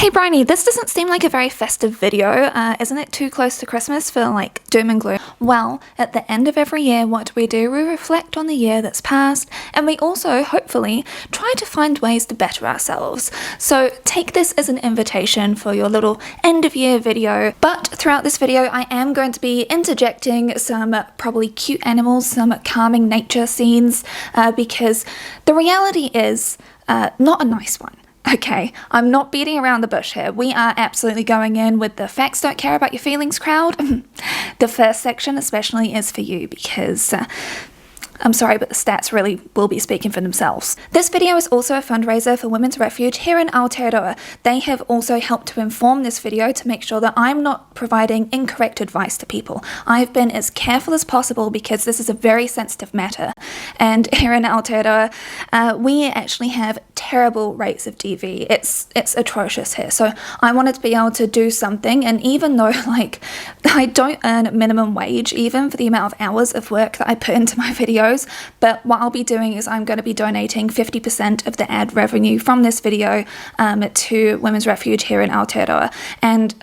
Hey Bryony, this doesn't seem like a very festive video. Isn't it too close to Christmas for like doom and gloom? Well, at the end of every year, what do? We reflect on the year that's passed, and we also, hopefully, try to find ways to better ourselves. So take this as an invitation for your little end of year video. But throughout this video, I am going to be interjecting some probably cute animals, some calming nature scenes, because the reality is not a nice one. Okay, I'm not beating around the bush here. We are absolutely going in with the facts don't care about your feelings crowd. The first section especially is for you because I'm sorry, but the stats really will be speaking for themselves. This video is also a fundraiser for Women's Refuge here in Aotearoa. They have also helped to inform this video to make sure that I'm not providing incorrect advice to people. I've been as careful as possible because this is a very sensitive matter. And here in Aotearoa, we actually have terrible rates of DV. It's atrocious here. So I wanted to be able to do something, and even though like I don't earn minimum wage even for the amount of hours of work that I put into my videos, but what I'll be doing is I'm going to be donating 50% of the ad revenue from this video to Women's Refuge here in Aotearoa. And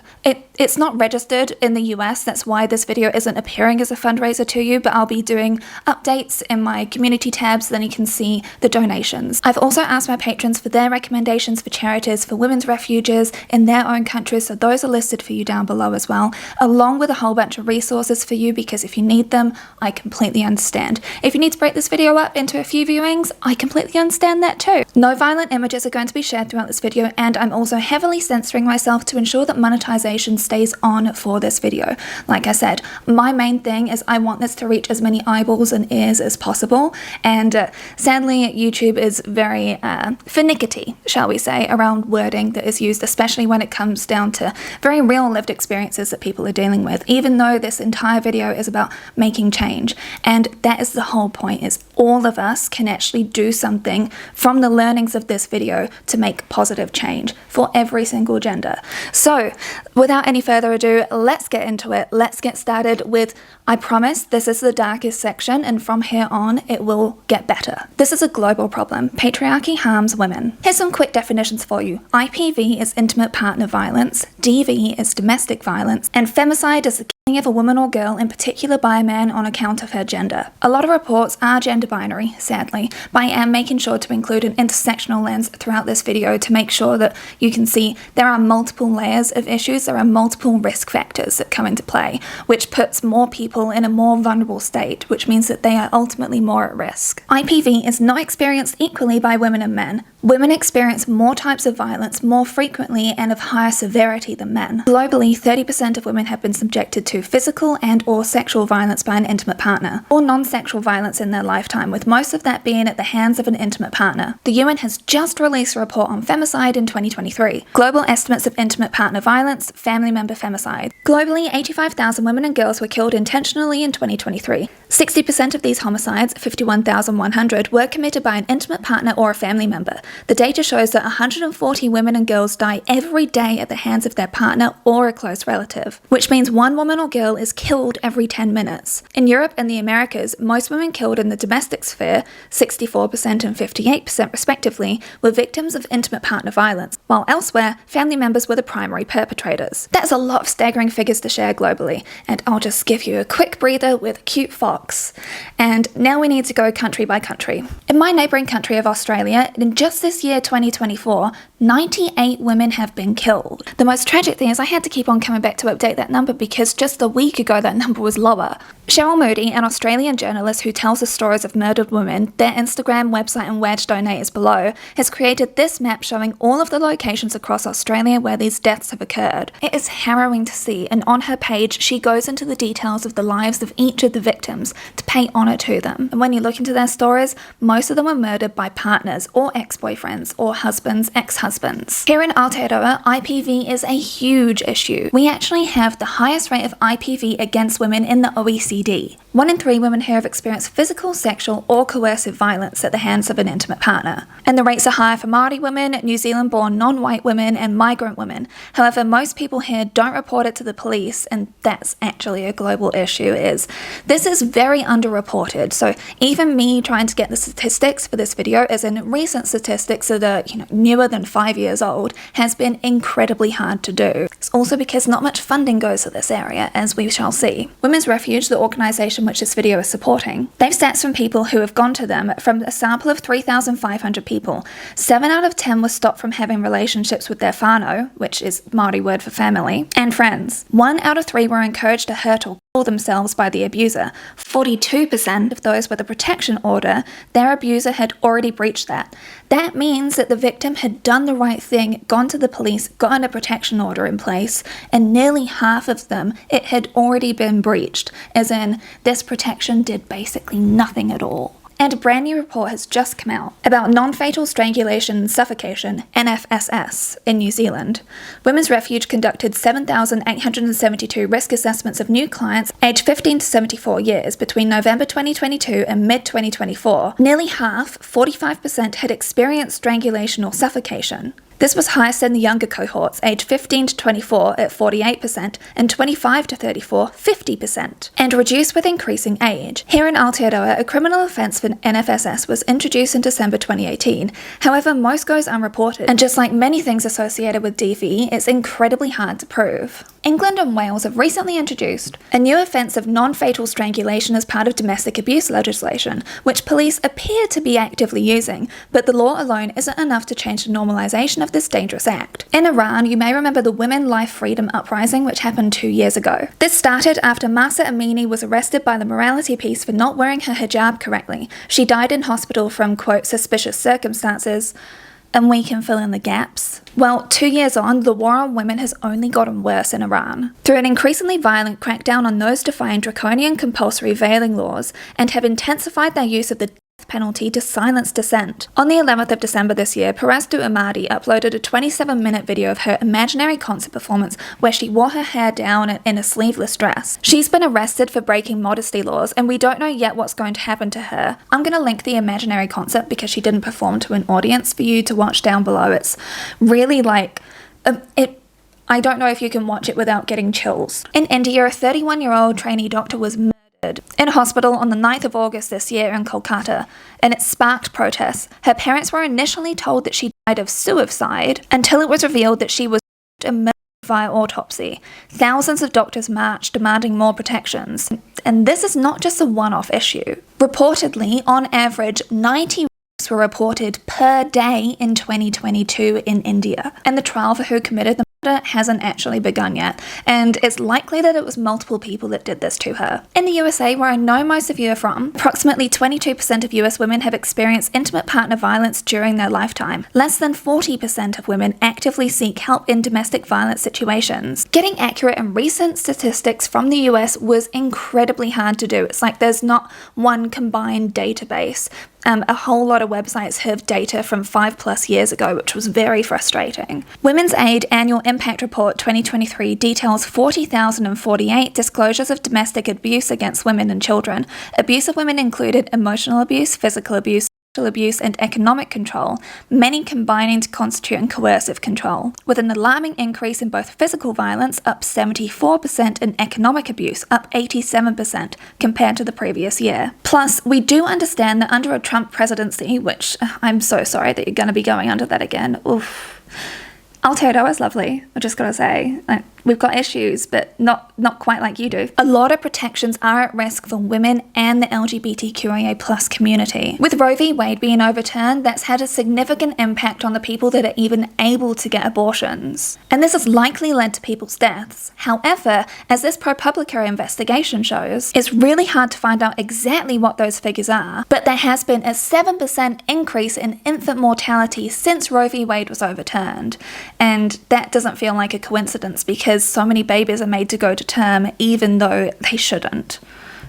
it's not registered in the US, that's why this video isn't appearing as a fundraiser to you, but I'll be doing updates in my community tabs so then you can see the donations. I've also asked my patrons for their recommendations for charities for women's refuges in their own countries, so those are listed for you down below as well, along with a whole bunch of resources for you because if you need them, I completely understand. If you need to break this video up into a few viewings, I completely understand that too. No violent images are going to be shared throughout this video, and I'm also heavily censoring myself to ensure that monetization stays on for this video. Like I said, my main thing is I want this to reach as many eyeballs and ears as possible, and sadly YouTube is very finicky, shall we say, around wording that is used, especially when it comes down to very real lived experiences that people are dealing with, even though this entire video is about making change. And that is the whole point, is all of us can actually do something from the learnings of this video to make positive change for every single gender. So without any further ado, let's get into it. Let's get started with, I promise this is the darkest section, and from here on it will get better. This is a global problem. Patriarchy harms women. Here's some quick definitions for you. IPV is intimate partner violence, DV is domestic violence, and femicide is the killing of a woman or girl, in particular by a man on account of her gender. A lot of reports are gender binary, sadly, but I am making sure to include an intersectional lens throughout this video to make sure that you can see there are multiple layers of issues, there are multiple risk factors that come into play, which puts more people in a more vulnerable state, which means that they are ultimately more at risk. IPV is not experienced equally by women and men. Women experience more types of violence more frequently and of higher severity than men. Globally, 30% of women have been subjected to physical and or sexual violence by an intimate partner, or non-sexual violence in their lifetime, with most of that being at the hands of an intimate partner. The UN has just released a report on femicide in 2023. Global estimates of intimate partner violence, family member femicide. Globally, 85,000 women and girls were killed intentionally in 2023. 60% of these homicides, 51,100, were committed by an intimate partner or a family member. The data shows that 140 women and girls die every day at the hands of their partner or a close relative, which means one woman or girl is killed every 10 minutes. In Europe and the Americas, most women killed in the domestic sphere, 64% and 58% respectively, were victims of intimate partner violence, while elsewhere, family members were the primary perpetrators. That's a lot of staggering figures to share globally, and I'll just give you a quick breather with a cute fox. And now we need to go country by country. In my neighbouring country of Australia, in just this year 2024, 98 women have been killed. The most tragic thing is I had to keep on coming back to update that number because just a week ago that number was lower. Cheryl Moody, an Australian journalist who tells the stories of murdered women, their Instagram, website and where to donate is below, has created this map showing all of the locations across Australia where these deaths have occurred. It is harrowing to see, and on her page she goes into the details of the lives of each of the victims to pay honour to them. And when you look into their stories, most of them were murdered by partners or ex-boyfriends or husbands, ex-husbands. Here in Aotearoa, IPV is a huge issue. We actually have the highest rate of IPV against women in the OECD. 1 in 3 women here have experienced physical, sexual or coercive violence at the hands of an intimate partner. And the rates are higher for Māori women, New Zealand-born non-white women and migrant women. However, most people here don't report it to the police, and that's actually a global issue. This is very underreported. So even me trying to get the statistics for this video, as in recent statistics that are newer than 5 5 years old has been incredibly hard to do. It's also because not much funding goes to this area, as we shall see. Women's Refuge, the organisation which this video is supporting, they've stats from people who have gone to them. From a sample of 3,500 people, 7 out of 10 were stopped from having relationships with their whānau, which is Māori word for family, and friends. 1 out of 3 were encouraged to hurt or kill themselves by the abuser. 42% of those with a protection order, their abuser had already breached that. That means that the victim had done the right thing, gone to the police, gotten a protection order in place, and nearly half of them, it had already been breached, as in this protection did basically nothing at all. And a brand new report has just come out about non-fatal strangulation and suffocation, NFSS, in New Zealand. Women's Refuge conducted 7,872 risk assessments of new clients aged 15 to 74 years between November 2022 and mid-2024. Nearly half, 45%, had experienced strangulation or suffocation. This was highest in the younger cohorts, aged 15 to 24 at 48% and 25 to 34, 50%, and reduced with increasing age. Here in Aotearoa, a criminal offence for NFSS was introduced in December 2018. However, most goes unreported, and just like many things associated with DV, it's incredibly hard to prove. England and Wales have recently introduced a new offence of non-fatal strangulation as part of domestic abuse legislation, which police appear to be actively using, but the law alone isn't enough to change the normalisation of this dangerous act. In Iran, you may remember the Women Life Freedom Uprising, which happened 2 years ago. This started after Mahsa Amini was arrested by the morality police for not wearing her hijab correctly. She died in hospital from, quote, suspicious circumstances, and we can fill in the gaps. Well, 2 years on, the war on women has only gotten worse in Iran, through an increasingly violent crackdown on those defying draconian compulsory veiling laws, and have intensified their use of the penalty to silence dissent. On the 11th of December this year, Parastu Amadi uploaded a 27-minute video of her imaginary concert performance where she wore her hair down in a sleeveless dress. She's been arrested for breaking modesty laws, and we don't know yet what's going to happen to her. I'm going to link the imaginary concert because she didn't perform to an audience for you to watch down below. It's really like... I don't know if you can watch it without getting chills. In India, a 31-year-old trainee doctor was murdered in hospital on the 9th of August this year in Kolkata, and it sparked protests. Her parents were initially told that she died of suicide until it was revealed that she was murdered via autopsy. Thousands of doctors marched demanding more protections, and this is not just a one-off issue. Reportedly, on average, 90 rapes were reported per day in 2022 in India, and the trial for who committed the murder hasn't actually begun yet, and it's likely that it was multiple people that did this to her. In the USA, where I know most of you are from, approximately 22% of US women have experienced intimate partner violence during their lifetime. Less than 40% of women actively seek help in domestic violence situations. Getting accurate and recent statistics from the US was incredibly hard to do. It's like there's not one combined database. A whole lot of websites have data from 5+ years ago, which was very frustrating. Women's Aid Annual Impact Report 2023 details 40,048 disclosures of domestic abuse against women and children. Abuse of women included emotional abuse, physical abuse, sexual abuse, and economic control, many combining to constitute coercive control, with an alarming increase in both physical violence, up 74%, and economic abuse, up 87% compared to the previous year. Plus, we do understand that under a Trump presidency, which I'm so sorry that you're going to be going under that again, oof. Aotearoa is lovely, I just gotta say. We've got issues, but not quite like you do. A lot of protections are at risk for women and the LGBTQIA+ community. With Roe v. Wade being overturned, that's had a significant impact on the people that are even able to get abortions. And this has likely led to people's deaths. However, as this ProPublica investigation shows, it's really hard to find out exactly what those figures are, but there has been a 7% increase in infant mortality since Roe v. Wade was overturned. And that doesn't feel like a coincidence because so many babies are made to go to term even though they shouldn't,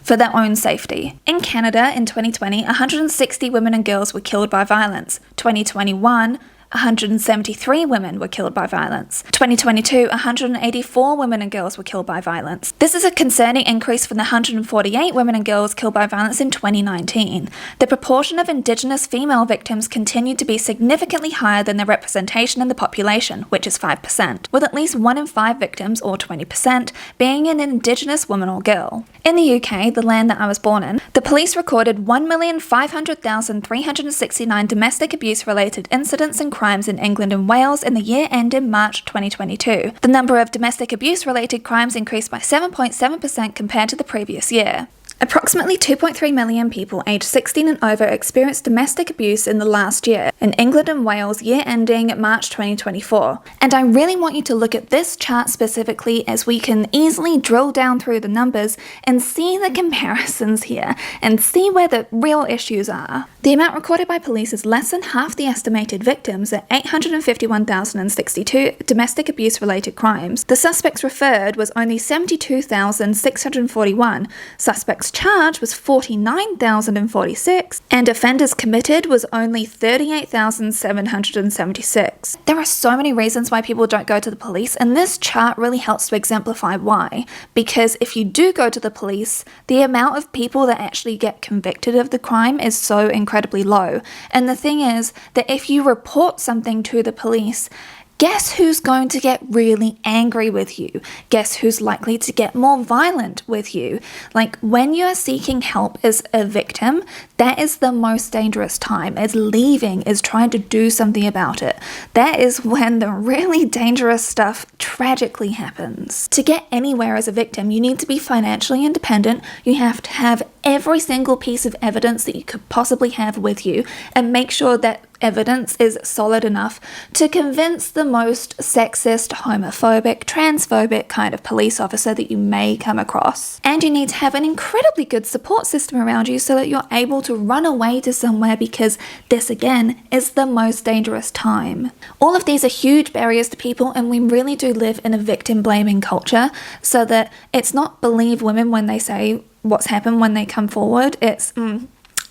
for their own safety. In Canada, in 2020, 160 women and girls were killed by violence. 2021, 173 women were killed by violence. 2022, 184 women and girls were killed by violence. This is a concerning increase from the 148 women and girls killed by violence in 2019. The proportion of Indigenous female victims continued to be significantly higher than their representation in the population, which is 5%, with at least 1 in 5 victims, or 20%, being an Indigenous woman or girl. In the UK, the land that I was born in, the police recorded 1,500,369 domestic abuse-related incidents and crimes in England and Wales in the year ending March 2022. The number of domestic abuse-related crimes increased by 7.7% compared to the previous year. Approximately 2.3 million people aged 16 and over experienced domestic abuse in the last year in England and Wales, year ending March 2024. And I really want you to look at this chart specifically, as we can easily drill down through the numbers and see the comparisons here and see where the real issues are. The amount recorded by police is less than half the estimated victims at 851,062 domestic abuse-related crimes. The suspects referred was only 72,641. Suspects charged was 49,046, and offenders committed was only 38,776. There are so many reasons why people don't go to the police, and this chart really helps to exemplify why. Because if you do go to the police, the amount of people that actually get convicted of the crime is so incredibly low. And the thing is that if you report something to the police, guess who's going to get really angry with you? Guess who's likely to get more violent with you? Like, when you're seeking help as a victim, that is the most dangerous time. Is leaving, is trying to do something about it. That is when the really dangerous stuff tragically happens. To get anywhere as a victim, you need to be financially independent. You have to have every single piece of evidence that you could possibly have with you, and make sure that evidence is solid enough to convince the most sexist, homophobic, transphobic kind of police officer that you may come across. And you need to have an incredibly good support system around you so that you're able to run away to somewhere, because this again is the most dangerous time. All of these are huge barriers to people, and we really do live in a victim blaming culture, so that it's not believe women when they say what's happened when they come forward. It's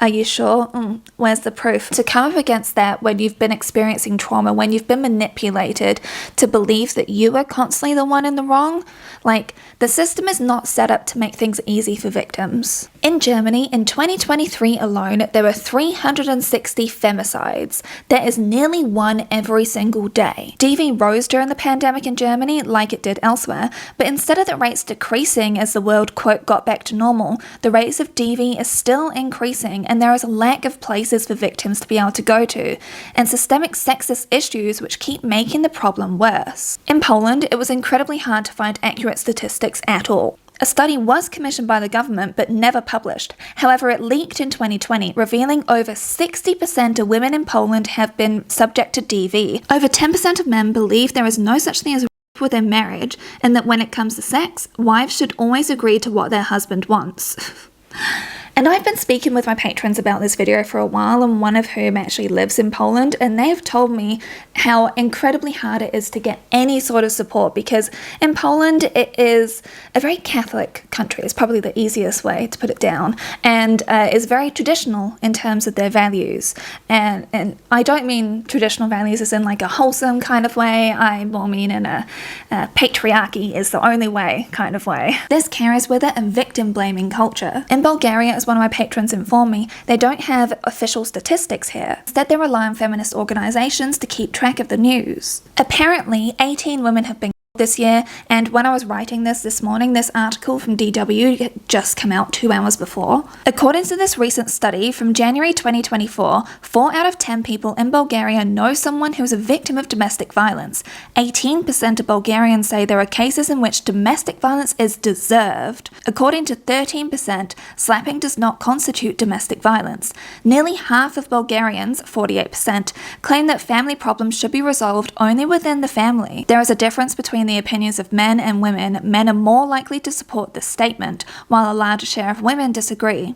are you sure? Where's the proof? To come up against that when you've been experiencing trauma, when you've been manipulated to believe that you are constantly the one in the wrong, like, the system is not set up to make things easy for victims. In Germany, in 2023 alone, there were 360 femicides. That is nearly one every single day. DV rose during the pandemic in Germany, like it did elsewhere, but instead of the rates decreasing as the world, quote, got back to normal, the rates of DV is still increasing, and there is a lack of places for victims to be able to go to, and systemic sexist issues which keep making the problem worse. In Poland, it was incredibly hard to find accurate statistics at all. A study was commissioned by the government but never published. However, it leaked in 2020, revealing over 60% of women in Poland have been subject to DV. Over 10% of men believe there is no such thing as rape within marriage, and that when it comes to sex, wives should always agree to what their husband wants. And I've been speaking with my patrons about this video for a while, and one of whom actually lives in Poland, and they've told me how incredibly hard it is to get any sort of support, because in Poland it is a very Catholic country. It's probably the easiest way to put it down, and is very traditional in terms of their values. And I don't mean traditional values as in like a wholesome kind of way. I more mean in a patriarchy is the only way kind of way. This carries with it a victim blaming culture. In Bulgaria, as one of my patrons informed me, they don't have official statistics here. Instead, they rely on feminist organisations to keep track of the news. Apparently, 18 women have been this year, and when I was writing this morning, this article from DW had just come out 2 hours before. According to this recent study from January 2024, 4 out of 10 people in Bulgaria know someone who is a victim of domestic violence. 18% of Bulgarians say there are cases in which domestic violence is deserved. According to 13%, slapping does not constitute domestic violence. Nearly half of Bulgarians, 48%, claim that family problems should be resolved only within the family. There is a difference between the opinions of men and women. Men are more likely to support this statement, while a larger share of women disagree.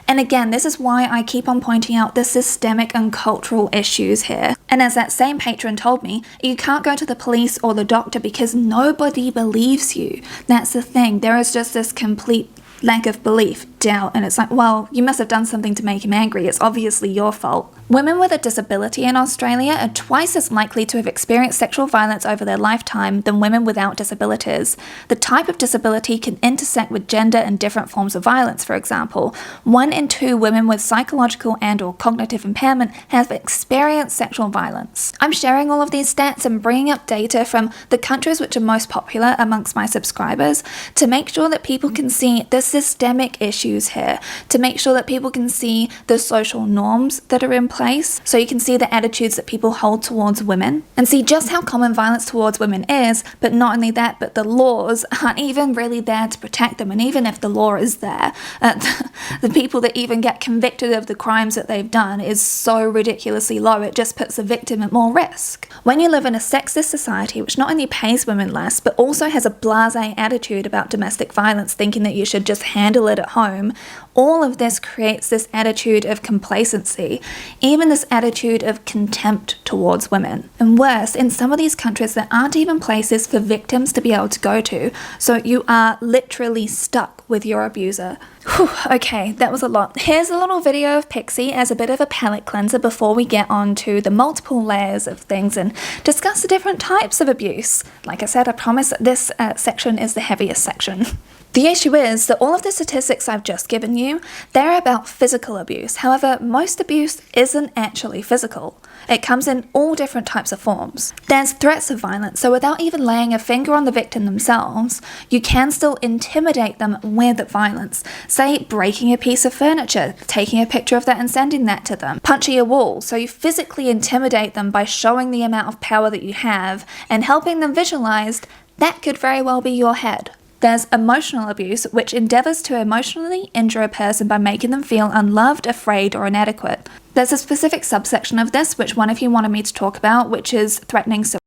And again, this is why I keep on pointing out the systemic and cultural issues here. And as that same patron told me, you can't go to the police or the doctor because nobody believes you. That's the thing. There is just this complete lack of belief, doubt, and it's like, well, you must have done something to make him angry. It's obviously your fault. Women with a disability in Australia are twice as likely to have experienced sexual violence over their lifetime than women without disabilities. The type of disability can intersect with gender and different forms of violence. For example, 1 in 2 women with psychological and/or cognitive impairment have experienced sexual violence. I'm sharing all of these stats and bringing up data from the countries which are most popular amongst my subscribers to make sure that people can see this systemic issues here to make sure that people can see the social norms that are in place, so you can see the attitudes that people hold towards women and see just how common violence towards women is. But not only that, but the laws aren't even really there to protect them. And even if the law is there, the people that even get convicted of the crimes that they've done is so ridiculously low, it just puts the victim at more risk. When you live in a sexist society which not only pays women less but also has a blasé attitude about domestic violence, thinking that you should just handle it at home, all of this creates this attitude of complacency, even this attitude of contempt towards women. And worse, in some of these countries there aren't even places for victims to be able to go to, so you are literally stuck with your abuser. Whew, okay, that was a lot. Here's a little video of Pixie as a bit of a palate cleanser before we get on to the multiple layers of things and discuss the different types of abuse. Like I said, I promise this section is the heaviest section. The issue is that all of the statistics I've just given you, they're about physical abuse. However, most abuse isn't actually physical. It comes in all different types of forms. There's threats of violence, so without even laying a finger on the victim themselves, you can still intimidate them with violence. Say, breaking a piece of furniture, taking a picture of that and sending that to them. Punching a wall, so you physically intimidate them by showing the amount of power that you have and helping them visualize that could very well be your head. There's emotional abuse, which endeavours to emotionally injure a person by making them feel unloved, afraid, or inadequate. There's a specific subsection of this, which one of you wanted me to talk about, which is threatening suicide.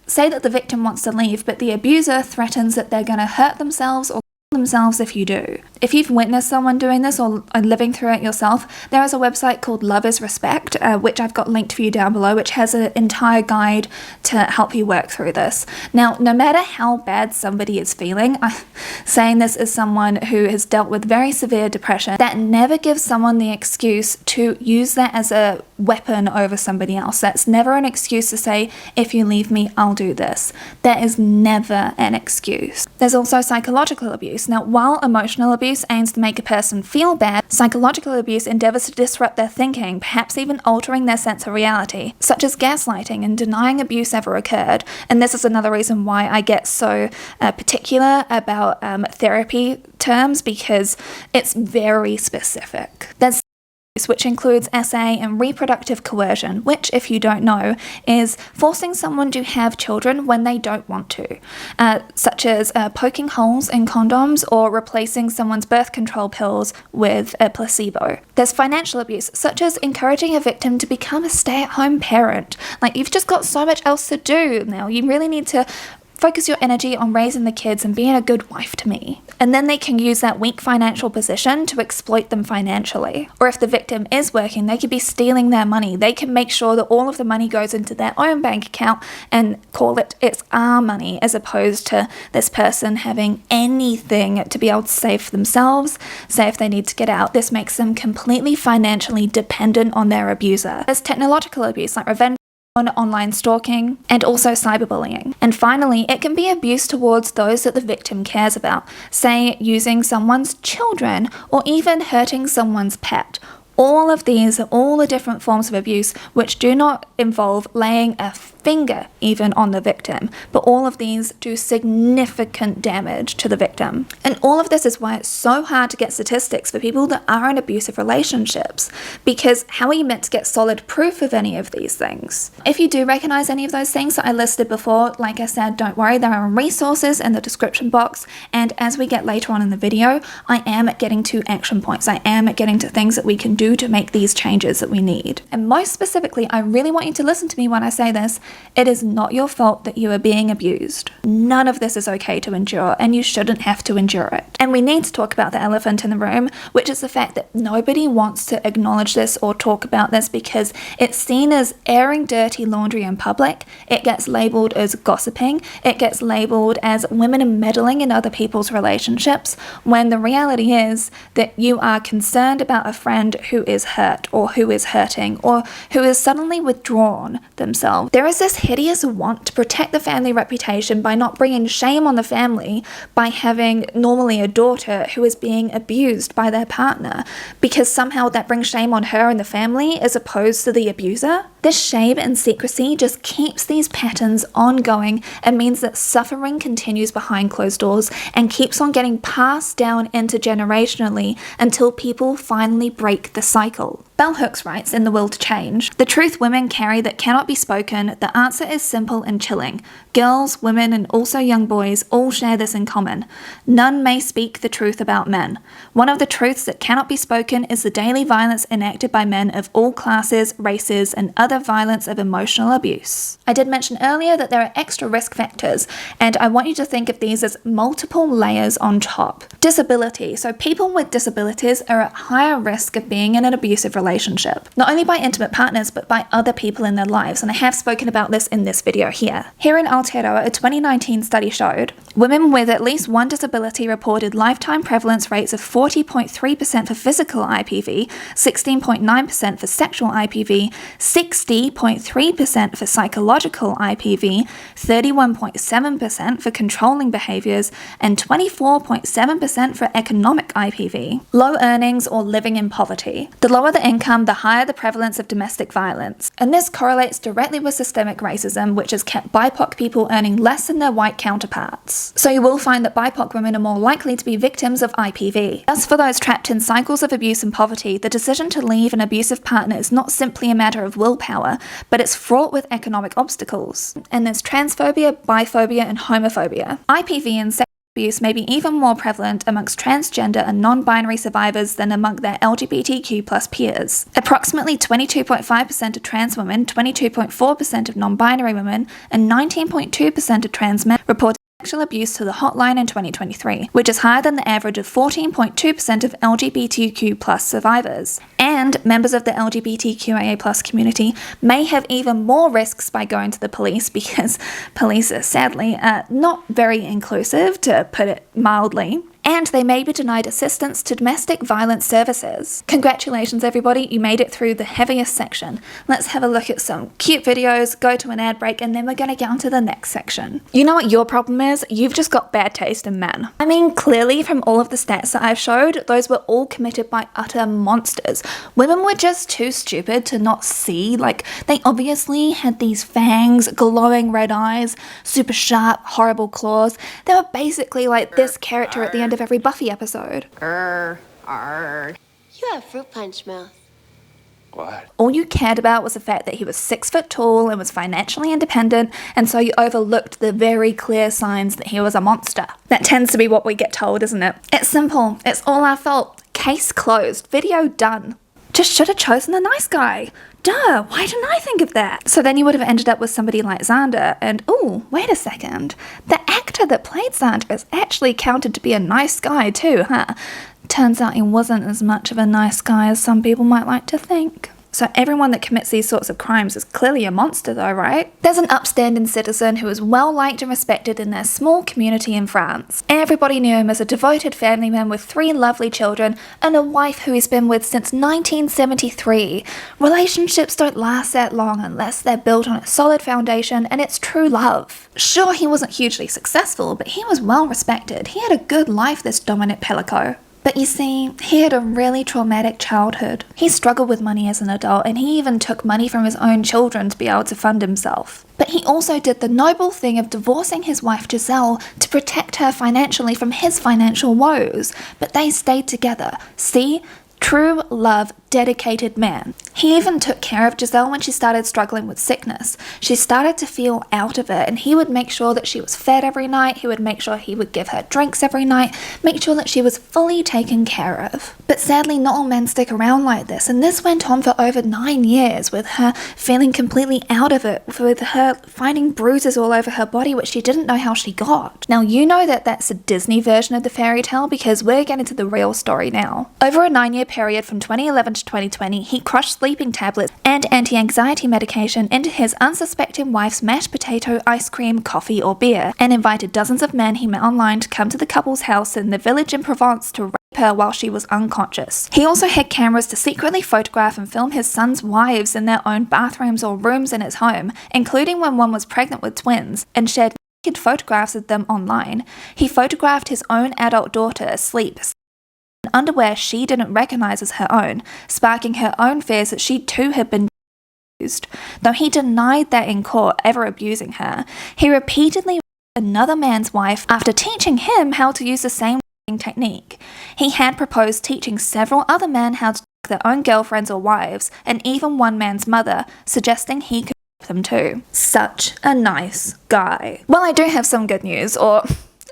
Say that the victim wants to leave, but the abuser threatens that they're going to hurt themselves or themselves if you do. If you've witnessed someone doing this or are living through it yourself, there is a website called Love is Respect, which I've got linked for you down below, which has an entire guide to help you work through this. Now, no matter how bad somebody is feeling, I'm saying this as someone who has dealt with very severe depression, that never gives someone the excuse to use that as a weapon over somebody else. That's never an excuse to say, if you leave me, I'll do this. That is never an excuse. There's also psychological abuse. Now, while emotional abuse aims to make a person feel bad, psychological abuse endeavours to disrupt their thinking, perhaps even altering their sense of reality, such as gaslighting and denying abuse ever occurred. And this is another reason why I get so particular about therapy terms, because it's very specific. There's which includes SA and reproductive coercion, which, if you don't know, is forcing someone to have children when they don't want to, such as poking holes in condoms or replacing someone's birth control pills with a placebo. There's financial abuse, such as encouraging a victim to become a stay-at-home parent. Like, you've just got so much else to do now. You really need to focus your energy on raising the kids and being a good wife to me. And then they can use that weak financial position to exploit them financially. Or if the victim is working, they could be stealing their money. They can make sure that all of the money goes into their own bank account and call it it's our money, as opposed to this person having anything to be able to save for themselves, say if they need to get out. This makes them completely financially dependent on their abuser. There's technological abuse, like revenge, online stalking, and also cyberbullying. And finally, it can be abuse towards those that the victim cares about, say using someone's children or even hurting someone's pet. All of these are all the different forms of abuse which do not involve laying a finger even on the victim, but all of these do significant damage to the victim. And all of this is why it's so hard to get statistics for people that are in abusive relationships, because how are you meant to get solid proof of any of these things? If you do recognize any of those things that I listed before, like I said, don't worry, there are resources in the description box, and as we get later on in the video, I am getting to action points. I am getting to things that we can do to make these changes that we need. And most specifically, I really want you to listen to me when I say this. It is not your fault that you are being abused. None of this is okay to endure, and you shouldn't have to endure it. And we need to talk about the elephant in the room, which is the fact that nobody wants to acknowledge this or talk about this because it's seen as airing dirty laundry in public. It gets labelled as gossiping. It gets labelled as women meddling in other people's relationships, when the reality is that you are concerned about a friend who is hurt or who is hurting or who is suddenly withdrawn themselves. There is this hideous want to protect the family reputation by not bringing shame on the family by having normally a daughter who is being abused by their partner, because somehow that brings shame on her and the family as opposed to the abuser. This shame and secrecy just keeps these patterns ongoing and means that suffering continues behind closed doors and keeps on getting passed down intergenerationally until people finally break the cycle. Bell Hooks writes in The Will to Change, "The truth women carry that cannot be spoken, the answer is simple and chilling. Girls, women, and also young boys all share this in common. None may speak the truth about men. One of the truths that cannot be spoken is the daily violence enacted by men of all classes, races, and other violence of emotional abuse." I did mention earlier that there are extra risk factors, and I want you to think of these as multiple layers on top. Disability. So people with disabilities are at higher risk of being in an abusive relationship, not only by intimate partners, but by other people in their lives, and I have spoken about this in this video here. Here in Aotearoa, a 2019 study showed women with at least one disability reported lifetime prevalence rates of 40.3% for physical IPV, 16.9% for sexual IPV, 60.3% for psychological IPV, 31.7% for controlling behaviours, and 24.7% for economic IPV. Low earnings or living in poverty. The lower the income, the higher the prevalence of domestic violence. And this correlates directly with systemic racism, which has kept BIPOC people earning less than their white counterparts. So you will find that BIPOC women are more likely to be victims of IPV. Thus, for those trapped in cycles of abuse and poverty, the decision to leave an abusive partner is not simply a matter of willpower, but it's fraught with economic obstacles. And there's transphobia, biphobia, and homophobia. IPV and sex abuse may be even more prevalent amongst transgender and non-binary survivors than among their LGBTQ+ peers. Approximately 22.5% of trans women, 22.4% of non-binary women, and 19.2% of trans men reported sexual abuse to the hotline in 2023, which is higher than the average of 14.2% of LGBTQ+ survivors. And members of the LGBTQIA+ community may have even more risks by going to the police because police are sadly not very inclusive, to put it mildly. And they may be denied assistance to domestic violence services. Congratulations everybody, you made it through the heaviest section. Let's have a look at some cute videos, go to an ad break, and then we're going to get on to the next section. You know what your problem is? You've just got bad taste in men. I mean, clearly from all of the stats that I've showed, those were all committed by utter monsters. Women were just too stupid to not see, like, they obviously had these fangs, glowing red eyes, super sharp, horrible claws. They were basically like this character at the end of every Buffy episode. You have fruit punch mouth. What? All you cared about was the fact that he was 6 foot tall and was financially independent, and so you overlooked the very clear signs that he was a monster. That tends to be what we get told, isn't it? It's simple. It's all our fault. Case closed. Video done. Just should have chosen the nice guy. Duh, why didn't I think of that? So then you would have ended up with somebody like Xander, and ooh, wait a second. The actor that played Xander is actually counted to be a nice guy too, huh? Turns out he wasn't as much of a nice guy as some people might like to think. So everyone that commits these sorts of crimes is clearly a monster though, right? There's an upstanding citizen who is well liked and respected in their small community in France. Everybody knew him as a devoted family man with 3 lovely children and a wife who he's been with since 1973. Relationships don't last that long unless they're built on a solid foundation and it's true love. Sure, he wasn't hugely successful, but he was well respected. He had a good life, this Dominique Pelicot. But you see, he had a really traumatic childhood. He struggled with money as an adult, and he even took money from his own children to be able to fund himself. But he also did the noble thing of divorcing his wife Gisèle to protect her financially from his financial woes. But they stayed together. See? True love, dedicated man. He even took care of Gisèle when she started struggling with sickness. She started to feel out of it, and he would make sure that she was fed every night. He would make sure he would give her drinks every night, make sure that she was fully taken care of. But sadly, not all men stick around like this, and this went on for over 9 years, with her feeling completely out of it, with her finding bruises all over her body, which she didn't know how she got. Now, you know that that's a Disney version of the fairy tale, because we're getting to the real story now. Over a 9-year period from 2011 to 2020, he crushed sleeping tablets and anti-anxiety medication into his unsuspecting wife's mashed potato, ice cream, coffee, or beer, and invited dozens of men he met online to come to the couple's house in the village in Provence to rape her while she was unconscious. He also had cameras to secretly photograph and film his son's wives in their own bathrooms or rooms in his home, including when one was pregnant with twins, and shared naked photographs of them online. He photographed his own adult daughter asleep, underwear she didn't recognize as her own, sparking her own fears that she too had been abused. Though he denied that in court, ever abusing her, he repeatedly raped another man's wife after teaching him how to use the same technique. He had proposed teaching several other men how to fuck their own girlfriends or wives, and even one man's mother, suggesting he could rape them too. Such a nice guy. Well, I do have some good news, or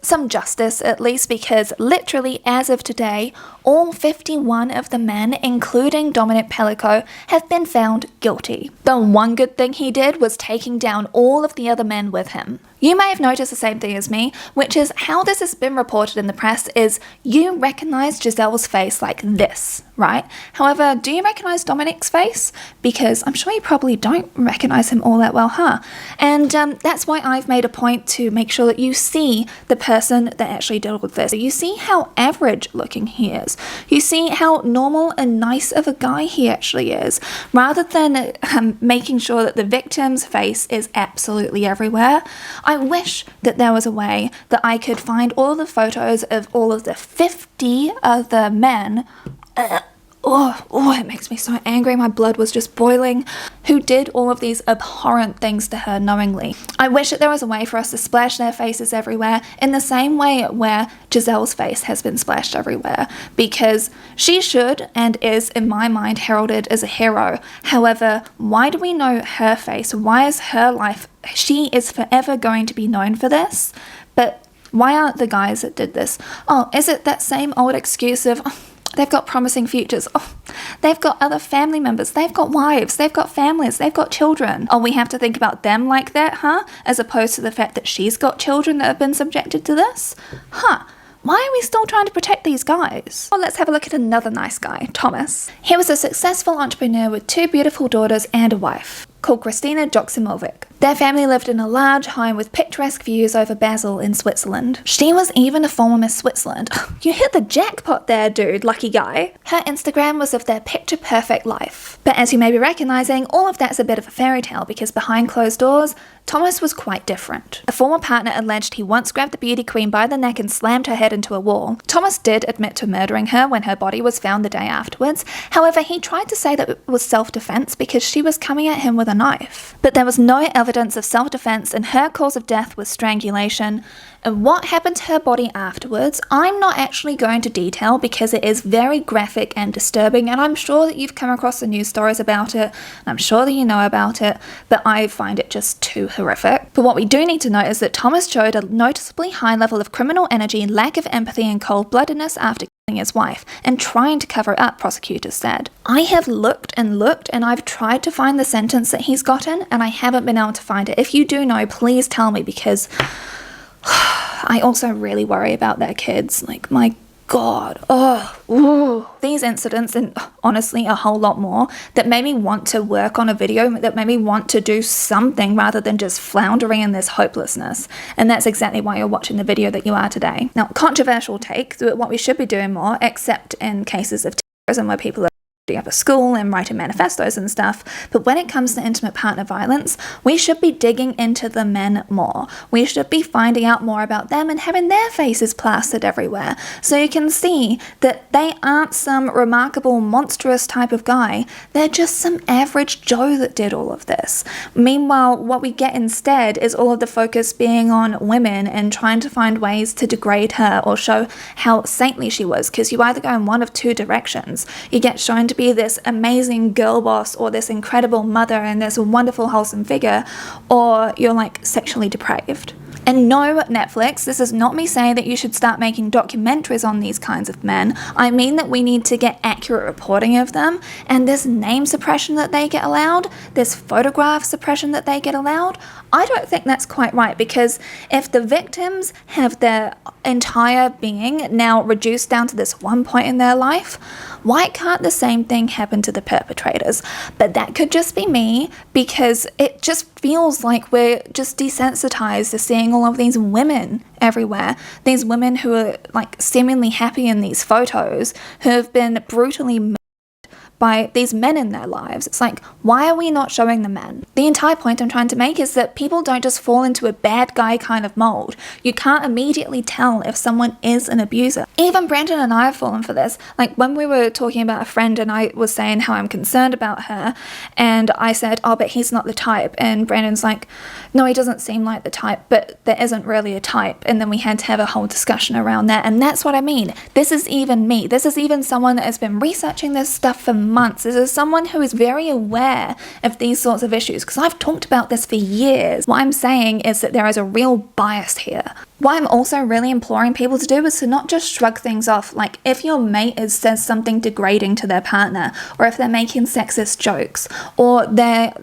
some justice at least, because literally as of today, all 51 of the men, including Dominique Pelicot, have been found guilty. The one good thing he did was taking down all of the other men with him. You may have noticed the same thing as me, which is how this has been reported in the press is you recognize Gisèle's face like this, right? However, do you recognize Dominique's face? Because I'm sure you probably don't recognize him all that well, huh? And that's why I've made a point to make sure that you see the person that actually did all of this. You see how average looking he is. You see how normal and nice of a guy he actually is, rather than making sure that the victim's face is absolutely everywhere. I wish that there was a way that I could find all the photos of all of the 50 other men. It makes me so angry. My blood was just boiling. Who did all of these abhorrent things to her knowingly. I wish that there was a way for us to splash their faces everywhere in the same way where Gisèle's face has been splashed everywhere, because she should and is, in my mind, heralded as a hero. However, why do we know her face? Why is her life? She is forever going to be known for this, but why aren't the guys that did this? Oh, is it that same old excuse of, they've got promising futures. Oh, they've got other family members. They've got wives. They've got families. They've got children. Oh, we have to think about them like that, huh? As opposed to the fact that she's got children that have been subjected to this? Huh. Why are we still trying to protect these guys? Well, let's have a look at another nice guy, Thomas. He was a successful entrepreneur with 2 beautiful daughters and a wife called Christina Joksimovic. Their family lived in a large home with picturesque views over Basel in Switzerland. She was even a former Miss Switzerland. You hit the jackpot there, dude, lucky guy. Her Instagram was of their picture-perfect life. But as you may be recognizing, all of that's a bit of a fairy tale, because behind closed doors, Thomas was quite different. A former partner alleged he once grabbed the beauty queen by the neck and slammed her head into a wall. Thomas did admit to murdering her when her body was found the day afterwards. However, he tried to say that it was self-defense because she was coming at him with a knife. But there was no evidence of self-defense, and her cause of death was strangulation. And what happened to her body afterwards, I'm not actually going to detail because it is very graphic and disturbing, and I'm sure that you've come across the news stories about it, and I'm sure that you know about it, but I find it just too horrific. But what we do need to note is that Thomas showed a noticeably high level of criminal energy, lack of empathy, and cold-bloodedness after killing his wife, and trying to cover it up, prosecutors said. I have looked, and I've tried to find the sentence that he's gotten, and I haven't been able to find it. If you do know, please tell me, because I also really worry about their kids. Like, my God. These incidents, and honestly a whole lot more, that made me want to work on a video, that made me want to do something rather than just floundering in this hopelessness. And that's exactly why you're watching the video that you are today. Now, controversial take, what we should be doing more, except in cases of terrorism where people are up a school and writing manifestos and stuff, but when it comes to intimate partner violence, we should be digging into the men more. We should be finding out more about them and having their faces plastered everywhere, so you can see that they aren't some remarkable, monstrous type of guy. They're just some average Joe that did all of this. Meanwhile, what we get instead is all of the focus being on women and trying to find ways to degrade her or show how saintly she was, because you either go in one of two directions. You get shown to be this amazing girl boss or this incredible mother and this wonderful wholesome figure, or you're like sexually depraved. And no, Netflix, this is not me saying that you should start making documentaries on these kinds of men. I mean that we need to get accurate reporting of them, and this name suppression that they get allowed, this photograph suppression that they get allowed, I don't think that's quite right, because if the victims have their entire being now reduced down to this one point in their life, why can't the same thing happen to the perpetrators? But that could just be me, because it just feels like we're just desensitized to seeing all of these women everywhere. These women who are like seemingly happy in these photos, who have been brutally murdered by these men in their lives. It's like, why are we not showing the men? The entire point I'm trying to make is that people don't just fall into a bad guy kind of mold. You can't immediately tell if someone is an abuser. Even Brandon and I have fallen for this. Like when we were talking about a friend and I was saying how I'm concerned about her, and I said, oh, but he's not the type. And Brandon's like, no, he doesn't seem like the type, but there isn't really a type. And then we had to have a whole discussion around that. And that's what I mean. This is even me. This is even someone that has been researching this stuff for months. This is someone who is very aware of these sorts of issues because I've talked about this for years. What I'm saying is that there is a real bias here. What I'm also really imploring people to do is to not just shrug things off. Like if your mate says something degrading to their partner, or if they're making sexist jokes, or they're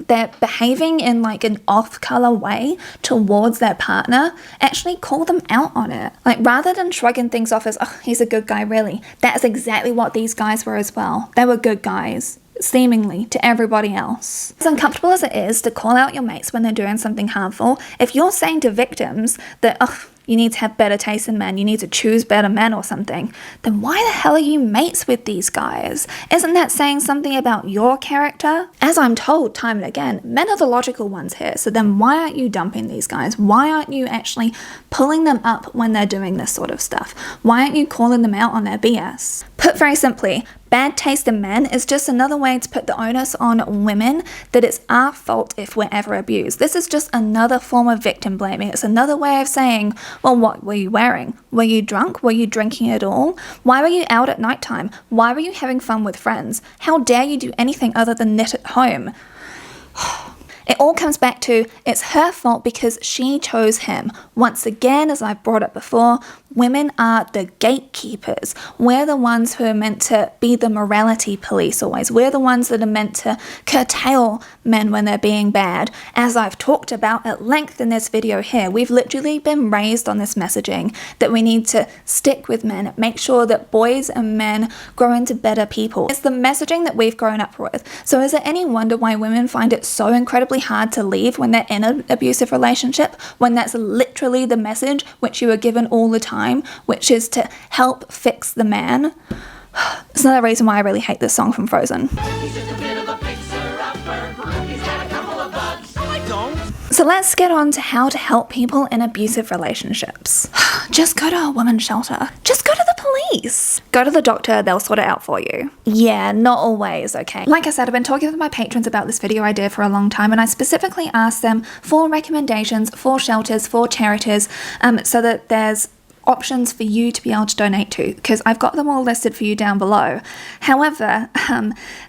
behaving in like an off-color way towards their partner, actually call them out on it. Like rather than shrugging things off as, oh, he's a good guy, really. That's exactly what these guys were as well. They were good guys, seemingly, to everybody else. As uncomfortable as it is to call out your mates when they're doing something harmful, if you're saying to victims that, oh, you need to have better taste in men, you need to choose better men or something, then why the hell are you mates with these guys? Isn't that saying something about your character? As I'm told time and again, men are the logical ones here, so then why aren't you dumping these guys? Why aren't you actually pulling them up when they're doing this sort of stuff? Why aren't you calling them out on their BS? Put very simply, bad taste in men is just another way to put the onus on women that it's our fault if we're ever abused. This is just another form of victim blaming. It's another way of saying, well, what were you wearing? Were you drunk? Were you drinking at all? Why were you out at nighttime? Why were you having fun with friends? How dare you do anything other than knit at home? It all comes back to it's her fault because she chose him. Once again, as I've brought up before, women are the gatekeepers. We're the ones who are meant to be the morality police always. We're the ones that are meant to curtail men when they're being bad. As I've talked about at length in this video here, we've literally been raised on this messaging that we need to stick with men, make sure that boys and men grow into better people. It's the messaging that we've grown up with. So is it any wonder why women find it so incredibly hard to leave when they're in an abusive relationship, when that's literally the message which you are given all the time, which is to help fix the man? It's another reason why I really hate this song from Frozen. So let's get on to how to help people in abusive relationships. Just go to a women's shelter. Just go to the police. Go to the doctor, they'll sort it out for you. Yeah, not always, okay? Like I said, I've been talking with my patrons about this video idea for a long time, and I specifically asked them for recommendations for shelters, for charities, so that there's options for you to be able to donate to, because I've got them all listed for you down below. However,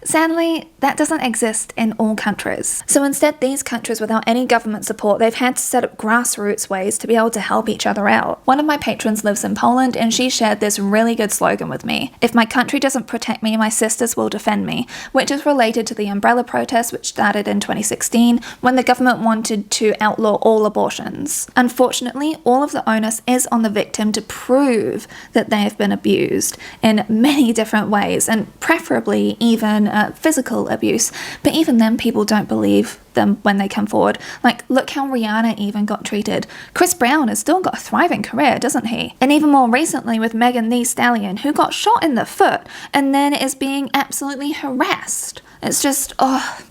sadly, that doesn't exist in all countries. So instead, these countries without any government support, they've had to set up grassroots ways to be able to help each other out. One of my patrons lives in Poland, and she shared this really good slogan with me: if my country doesn't protect me, my sisters will defend me, which is related to the umbrella protest which started in 2016 when the government wanted to outlaw all abortions. Unfortunately, all of the onus is on the victim to prove that they have been abused in many different ways, and preferably even physical abuse. But even then, people don't believe them when they come forward. Like, look how Rihanna even got treated. Chris Brown has still got a thriving career, doesn't he? And even more recently with Megan Thee Stallion, who got shot in the foot and then is being absolutely harassed. It's just,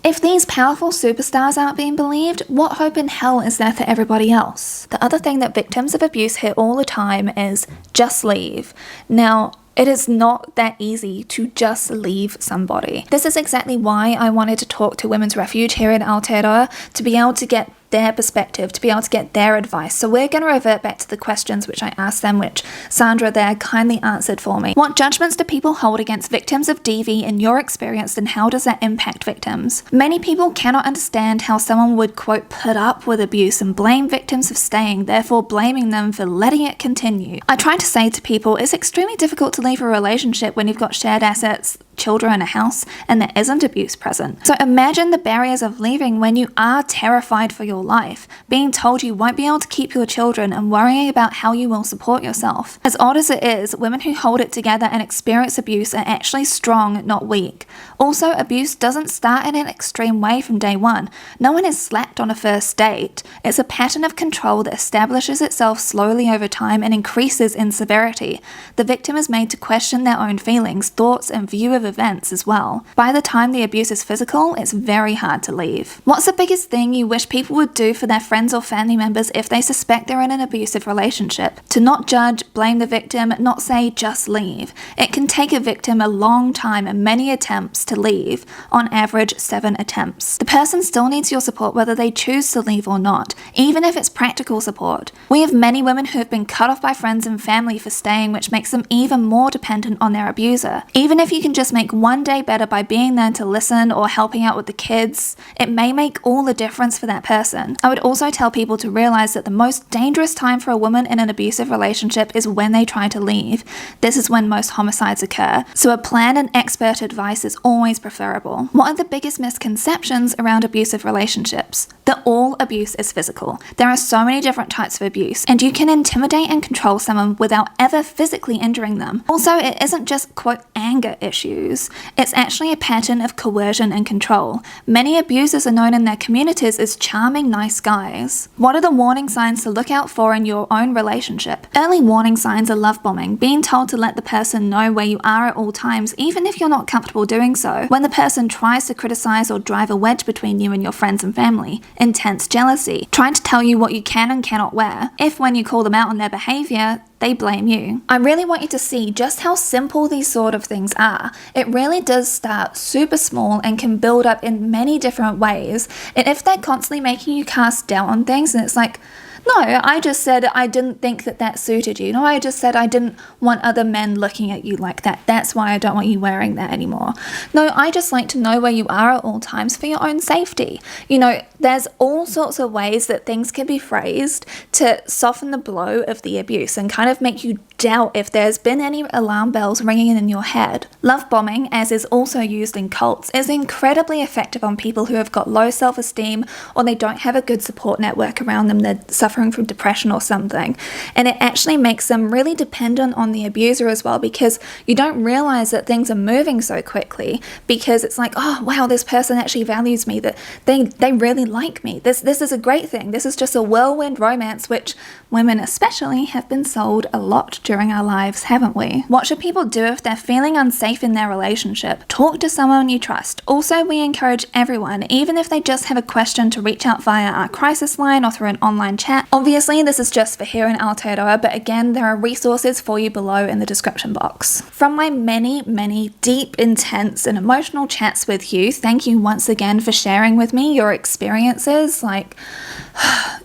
if these powerful superstars aren't being believed, what hope in hell is there for everybody else? The other thing that victims of abuse hear all the time is, just leave. Now, it is not that easy to just leave somebody. This is exactly why I wanted to talk to Women's Refuge here in Aotearoa, to be able to get their perspective, to be able to get their advice. So we're going to revert back to the questions which I asked them, which Sandra there kindly answered for me. What judgments do people hold against victims of DV in your experience, and how does that impact victims? Many people cannot understand how someone would, quote, put up with abuse and blame victims for staying, therefore blaming them for letting it continue. I try to say to people, it's extremely difficult to leave a relationship when you've got shared assets, children, a house, and there isn't abuse present. So imagine the barriers of leaving when you are terrified for your life, being told you won't be able to keep your children, and worrying about how you will support yourself. As odd as it is, women who hold it together and experience abuse are actually strong, not weak. Also, abuse doesn't start in an extreme way from day one. No one is slapped on a first date. It's a pattern of control that establishes itself slowly over time and increases in severity. The victim is made to question their own feelings, thoughts, and view of of events as well. By the time the abuse is physical, it's very hard to leave. What's the biggest thing you wish people would do for their friends or family members if they suspect they're in an abusive relationship? To not judge, blame the victim, not say just leave. It can take a victim a long time and many attempts to leave, on average 7 attempts. The person still needs your support whether they choose to leave or not, even if it's practical support. We have many women who have been cut off by friends and family for staying, which makes them even more dependent on their abuser. Even if you can just make one day better by being there to listen or helping out with the kids, it may make all the difference for that person. I would also tell people to realize that the most dangerous time for a woman in an abusive relationship is when they try to leave. This is when most homicides occur, so a plan and expert advice is always preferable. What are the biggest misconceptions around abusive relationships? That all abuse is physical. There are so many different types of abuse, and you can intimidate and control someone without ever physically injuring them. Also, it isn't just, quote, anger issues. It's actually a pattern of coercion and control. Many abusers are known in their communities as charming, nice guys. What are the warning signs to look out for in your own relationship? Early warning signs are love bombing, being told to let the person know where you are at all times, even if you're not comfortable doing so. When the person tries to criticize or drive a wedge between you and your friends and family. Intense jealousy, trying to tell you what you can and cannot wear. If when you call them out on their behavior, they blame you. I really want you to see just how simple these sort of things are. It really does start super small and can build up in many different ways. And if they're constantly making you cast doubt on things, and it's like, no, I just said I didn't think that suited you. No, I just said I didn't want other men looking at you like that. That's why I don't want you wearing that anymore. No, I just like to know where you are at all times for your own safety. You know, there's all sorts of ways that things can be phrased to soften the blow of the abuse and kind of make you doubt if there's been any alarm bells ringing in your head. Love bombing, as is also used in cults, is incredibly effective on people who have got low self-esteem or they don't have a good support network around them. They're suffering from depression or something. And it actually makes them really dependent on the abuser as well, because you don't realize that things are moving so quickly, because it's like, oh wow, this person actually values me, that they really like me. This is a great thing. This is just a whirlwind romance, which women especially have been sold a lot during our lives, haven't we? What should people do if they're feeling unsafe in their relationship? Talk to someone you trust. Also, we encourage everyone, even if they just have a question, to reach out via our crisis line or through an online chat. Obviously, this is just for here in Aotearoa, but again, there are resources for you below in the description box. From my many, many deep, intense and emotional chats with you, thank you once again for sharing with me your experiences. Like,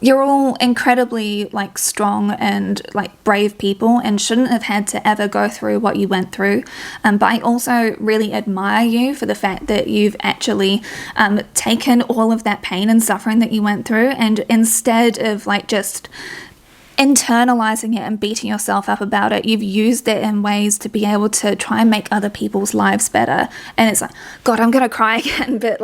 you're all incredibly strong and brave people and shouldn't have had to ever go through what you went through. But I also really admire you for the fact that you've actually taken all of that pain and suffering that you went through, and instead of just internalizing it and beating yourself up about it, you've used it in ways to be able to try and make other people's lives better. And it's like, God, I'm gonna cry again, but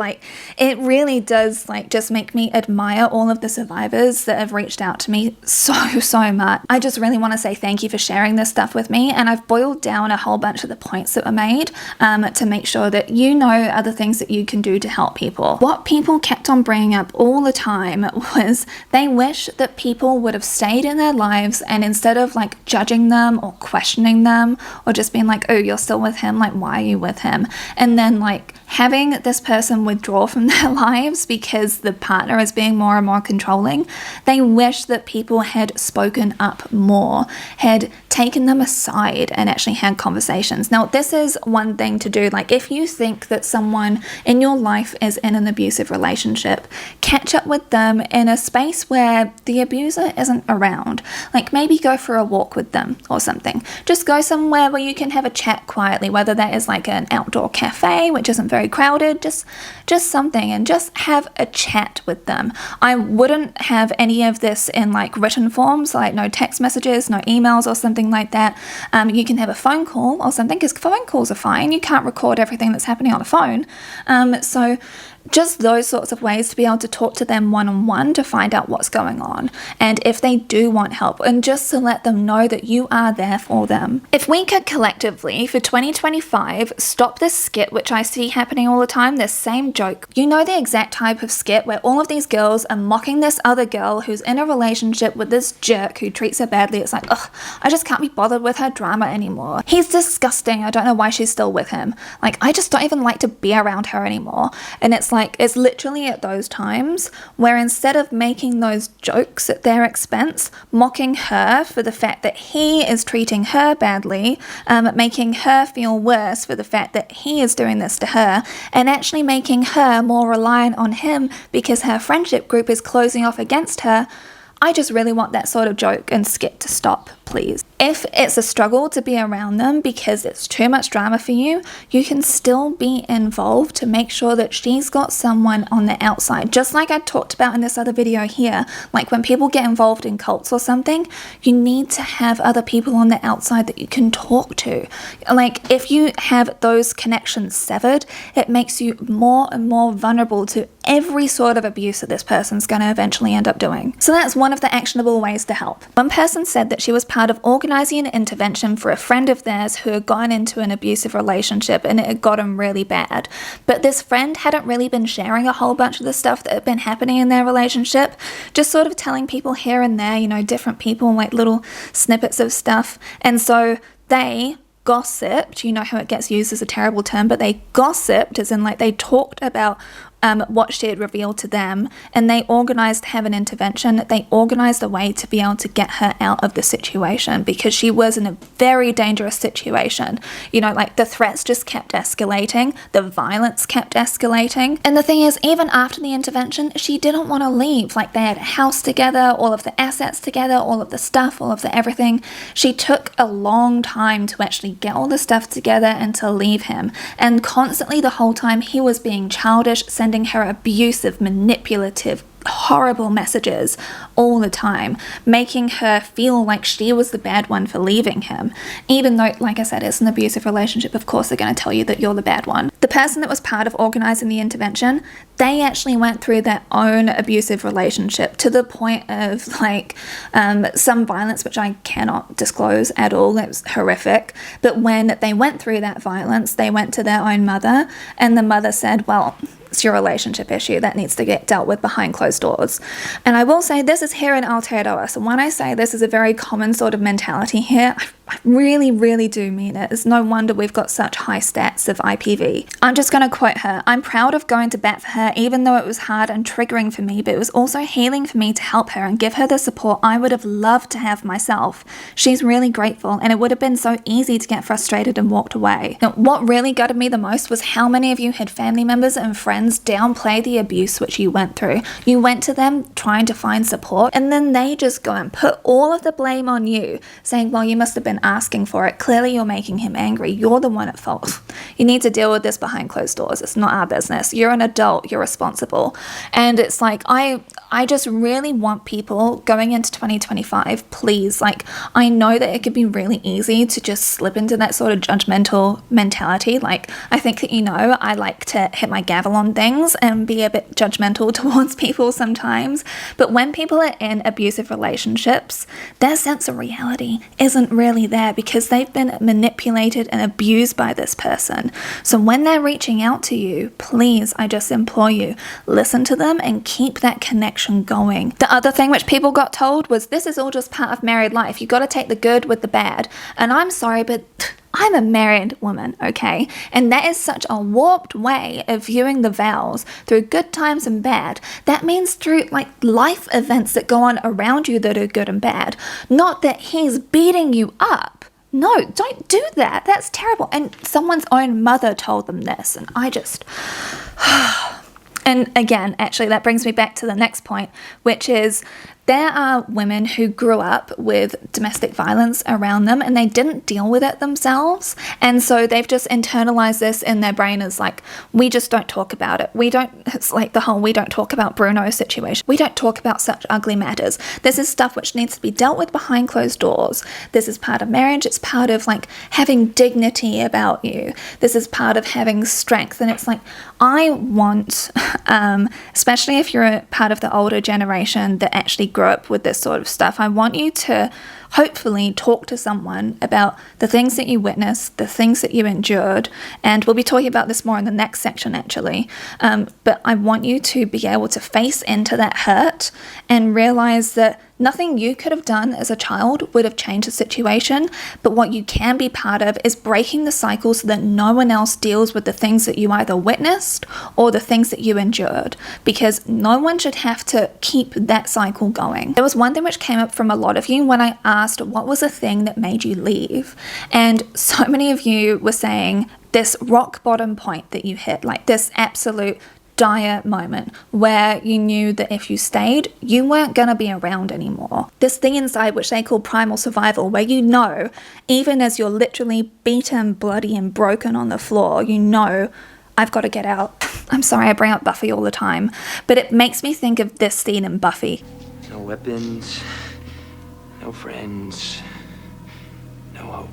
it really does just make me admire all of the survivors that have reached out to me so much. I just really want to say thank you for sharing this stuff with me, and I've boiled down a whole bunch of the points that were made to make sure that you know other things that you can do to help people. What people kept on bringing up all the time was they wish that people would have stayed in their lives, and instead of judging them or questioning them or just being like, oh, you're still with him, why are you with him, and then having this person withdraw from their lives because the partner is being more and more controlling, they wish that people had spoken up more, had taken them aside and actually had conversations. Now, this is one thing to do. If you think that someone in your life is in an abusive relationship, catch up with them in a space where the abuser isn't around. Maybe go for a walk with them or something. Just go somewhere where you can have a chat quietly, whether that is an outdoor cafe, which isn't very crowded, just something, and just have a chat with them. I wouldn't have any of this in written forms, no text messages, no emails or something like that. You can have a phone call or something, because phone calls are fine. You can't record everything that's happening on a phone. So just those sorts of ways to be able to talk to them one-on-one to find out what's going on, and if they do want help, and just to let them know that you are there for them. If we could collectively for 2025 stop this skit which I see happening all the time, this same joke, you know, the exact type of skit where all of these girls are mocking this other girl who's in a relationship with this jerk who treats her badly. It's like, ugh, I just can't be bothered with her drama anymore. He's disgusting. I don't know why she's still with him. Like, I just don't even like to be around her anymore. And it's like, it's literally at those times where instead of making those jokes at their expense, mocking her for the fact that he is treating her badly, making her feel worse for the fact that he is doing this to her, and actually making her more reliant on him because her friendship group is closing off against her, I just really want that sort of joke and skit to stop, please. If it's a struggle to be around them because it's too much drama for you, you can still be involved to make sure that she's got someone on the outside. Just like I talked about in this other video here, like when people get involved in cults or something, you need to have other people on the outside that you can talk to. Like, if you have those connections severed, it makes you more and more vulnerable to every sort of abuse that this person's going to eventually end up doing. So that's one of the actionable ways to help. One person said that she was part of organising an intervention for a friend of theirs who had gone into an abusive relationship and it had gotten really bad. But this friend hadn't really been sharing a whole bunch of the stuff that had been happening in their relationship, just sort of telling people here and there, you know, different people, like little snippets of stuff. And so they gossiped, you know how it gets used as a terrible term, but they gossiped as in like they talked about what she had revealed to them, and they organised to have an intervention. They organised a way to be able to get her out of the situation because she was in a very dangerous situation. You know, like the threats just kept escalating, the violence kept escalating. And the thing is, even after the intervention, she didn't want to leave. Like, they had a house together, all of the assets together, all of the stuff, all of the everything. She took a long time to actually get all the stuff together and to leave him. And constantly the whole time he was being childish, sending her abusive, manipulative, horrible messages all the time, making her feel like she was the bad one for leaving him. Even though, like I said, it's an abusive relationship, of course they're going to tell you that you're the bad one. The person that was part of organising the intervention, they actually went through their own abusive relationship to the point of like some violence, which I cannot disclose at all. It was horrific. But when they went through that violence, they went to their own mother, and the mother said, well, it's your relationship issue that needs to get dealt with behind closed doors. And I will say this is here in Aotearoa. So when I say this is a very common sort of mentality here, I really, really do mean it. It's no wonder we've got such high stats of IPV. I'm just going to quote her. "I'm proud of going to bat for her, even though it was hard and triggering for me, but it was also healing for me to help her and give her the support I would have loved to have myself. She's really grateful, and it would have been so easy to get frustrated and walked away." Now, what really gutted me the most was how many of you had family members and friends downplay the abuse which you went through. You went to them trying to find support, and then they just go and put all of the blame on you, saying, well, you must have been asking for it. Clearly you're making him angry. You're the one at fault. You need to deal with this behind closed doors. It's not our business. You're an adult. You're responsible. And it's like, I just really want people going into 2025, please, like, I know that it could be really easy to just slip into that sort of judgmental mentality. Like, I think that, you know, I like to hit my gavel on things and be a bit judgmental towards people sometimes. But when people are in abusive relationships, their sense of reality isn't really there because they've been manipulated and abused by this person. So when they're reaching out to you, please, I just implore you, listen to them and keep that connection going. The other thing which people got told was, this is all just part of married life. You got to take the good with the bad. And I'm sorry, but I'm a married woman, okay? And that is such a warped way of viewing the vows through good times and bad. That means through like life events that go on around you that are good and bad. Not that he's beating you up. No, don't do that. That's terrible. And someone's own mother told them this. And I just... And again, actually, that brings me back to the next point, which is There are women who grew up with domestic violence around them and they didn't deal with it themselves. And so they've just internalized this in their brain as like, we just don't talk about it. It's like the whole, we don't talk about Bruno situation. We don't talk about such ugly matters. This is stuff which needs to be dealt with behind closed doors. This is part of marriage. It's part of like having dignity about you. This is part of having strength. And it's like, I want, especially if you're a part of the older generation that actually grew up with this sort of stuff, I want you to hopefully talk to someone about the things that you witnessed, the things that you endured, and we'll be talking about this more in the next section actually, but I want you to be able to face into that hurt and realize that nothing you could have done as a child would have changed the situation, but what you can be part of is breaking the cycle so that no one else deals with the things that you either witnessed or the things that you endured, because no one should have to keep that cycle going. There was one thing which came up from a lot of you when I asked what was a thing that made you leave, and so many of you were saying this rock bottom point that you hit, like this absolute dire moment where you knew that if you stayed, you weren't going to be around anymore. This thing inside which they call primal survival, where you know, even as you're literally beaten, bloody and broken on the floor, you know, I've got to get out. I'm sorry I bring up Buffy all the time, but it makes me think of this scene in Buffy. No weapons, no friends, no hope.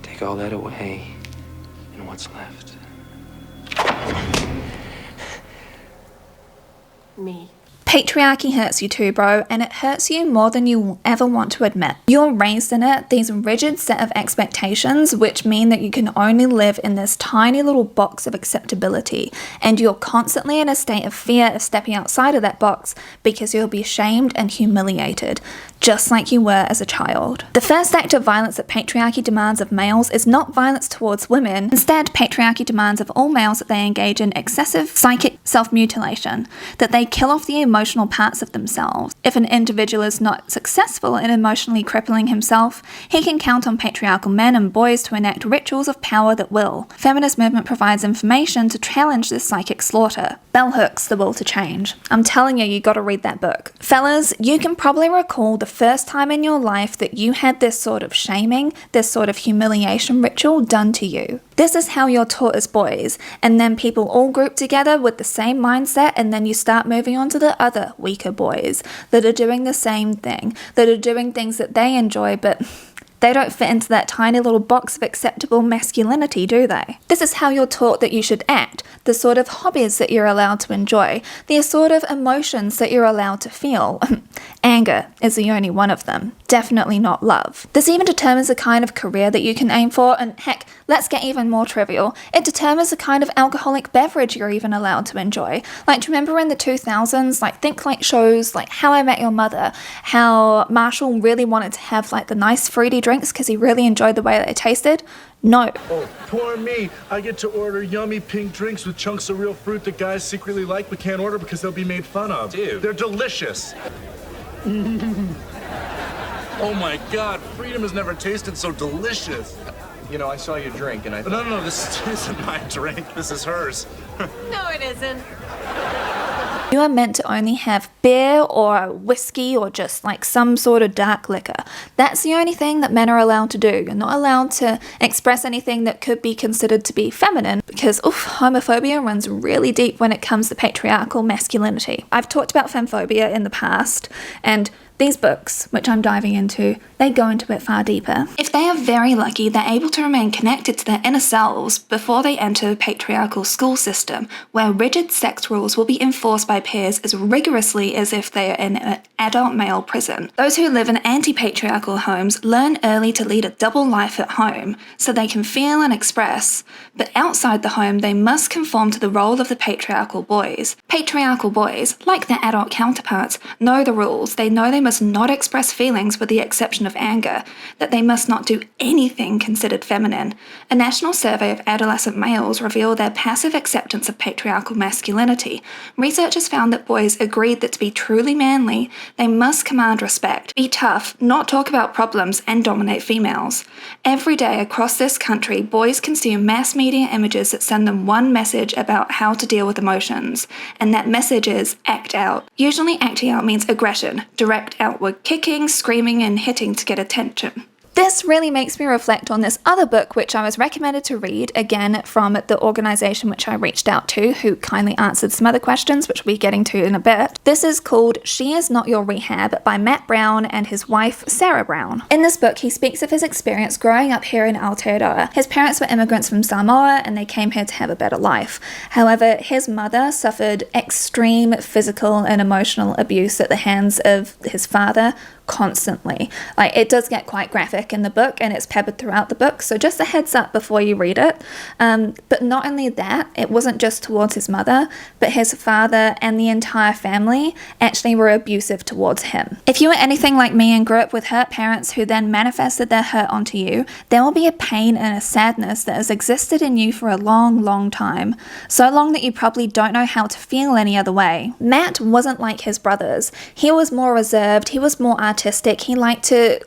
Take all that away, and what's left? Me. Patriarchy hurts you too, bro, and it hurts you more than you will ever want to admit. You're raised in it, these rigid set of expectations which mean that you can only live in this tiny little box of acceptability, and you're constantly in a state of fear of stepping outside of that box because you'll be shamed and humiliated, just like you were as a child. The first act of violence that patriarchy demands of males is not violence towards women. Instead, patriarchy demands of all males that they engage in excessive psychic self-mutilation, that they kill off the emotional parts of themselves. If an individual is not successful in emotionally crippling himself, he can count on patriarchal men and boys to enact rituals of power that will. Feminist movement provides information to challenge this psychic slaughter. Bell Hooks, The Will to Change. I'm telling you, you gotta read that book. Fellas, you can probably recall the first time in your life that you had this sort of shaming, this sort of humiliation ritual done to you. This is how you're taught as boys, and then people all group together with the same mindset, and then you start moving on to the other weaker boys that are doing the same thing, that are doing things that they enjoy, but they don't fit into that tiny little box of acceptable masculinity, do they? This is how you're taught that you should act, the sort of hobbies that you're allowed to enjoy, the sort of emotions that you're allowed to feel. Anger is the only one of them. Definitely not love. This even determines the kind of career that you can aim for, and heck, let's get even more trivial. It determines the kind of alcoholic beverage you're even allowed to enjoy. Like, do you remember in the 2000s, like, think like shows like How I Met Your Mother, how Marshall really wanted to have like the nice fruity drinks because he really enjoyed the way they tasted? No. Oh, poor me. I get to order yummy pink drinks with chunks of real fruit that guys secretly like but can't order because they'll be made fun of. Dude. They're delicious. Oh my God, freedom has never tasted so delicious. You know, I saw you drink and I thought... No, this isn't my drink. This is hers. No, it isn't. You are meant to only have beer or whiskey or just like some sort of dark liquor. That's the only thing that men are allowed to do. You're not allowed to express anything that could be considered to be feminine because homophobia runs really deep when it comes to patriarchal masculinity. I've talked about femphobia in the past, and these books, which I'm diving into, they go into it far deeper. If they are very lucky, they're able to remain connected to their inner selves before they enter the patriarchal school system, where rigid sex rules will be enforced by peers as rigorously as if they are in an adult male prison. Those who live in anti-patriarchal homes learn early to lead a double life at home, so they can feel and express, but outside the home they must conform to the role of the patriarchal boys. Patriarchal boys, like their adult counterparts, know the rules. They know they must not express feelings with the exception of anger, that they must not do anything considered feminine. A national survey of adolescent males revealed their passive acceptance of patriarchal masculinity. Researchers found that boys agreed that to be truly manly, they must command respect, be tough, not talk about problems, and dominate females. Every day across this country, boys consume mass media images that send them one message about how to deal with emotions, and that message is act out. Usually acting out means aggression, direct outward kicking, screaming, and hitting to get attention. This really makes me reflect on this other book which I was recommended to read, again from the organisation which I reached out to, who kindly answered some other questions which we'll be getting to in a bit. This is called She Is Not Your Rehab by Matt Brown and his wife Sarah Brown. In this book he speaks of his experience growing up here in Aotearoa. His parents were immigrants from Samoa and they came here to have a better life. However, his mother suffered extreme physical and emotional abuse at the hands of his father constantly. Like, it does get quite graphic in the book and it's peppered throughout the book, so just a heads up before you read it. But not only that, it wasn't just towards his mother, but his father and the entire family actually were abusive towards him. If you were anything like me and grew up with hurt parents who then manifested their hurt onto you, there will be a pain and a sadness that has existed in you for a long, long time. So long that you probably don't know how to feel any other way. Matt wasn't like his brothers. He was more reserved, he was more artistic, he liked to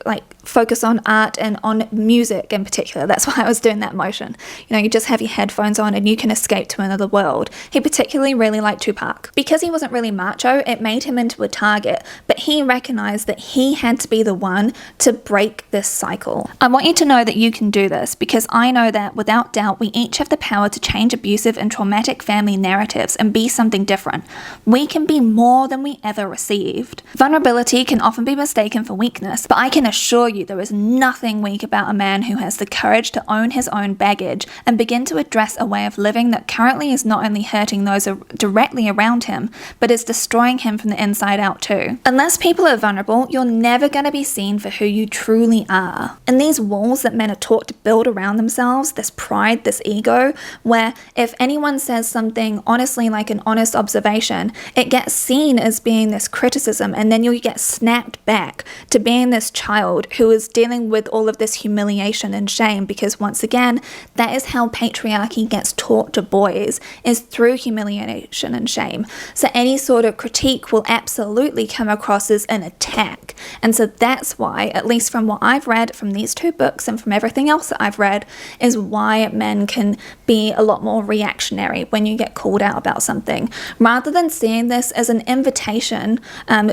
focus on art and on music in particular. That's why I was doing that motion. You know, you just have your headphones on and you can escape to another world. He particularly really liked Tupac. Because he wasn't really macho, it made him into a target, but he recognized that he had to be the one to break this cycle. I want you to know that you can do this, because I know that without doubt we each have the power to change abusive and traumatic family narratives and be something different. We can be more than we ever received. Vulnerability can often be mistaken for weakness, but I can assure you there is nothing weak about a man who has the courage to own his own baggage and begin to address a way of living that currently is not only hurting those directly around him, but is destroying him from the inside out too. Unless people are vulnerable, you're never going to be seen for who you truly are. And these walls that men are taught to build around themselves, this pride, this ego, where if anyone says something honestly like an honest observation, it gets seen as being this criticism, and then you'll get snapped back to being this child who is dealing with all of this humiliation and shame, because once again, that is how patriarchy gets taught to boys, is through humiliation and shame. So any sort of critique will absolutely come across as an attack. And so that's why, at least from what I've read from these two books and from everything else that I've read, is why men can be a lot more reactionary when you get called out about something, rather than seeing this as an invitation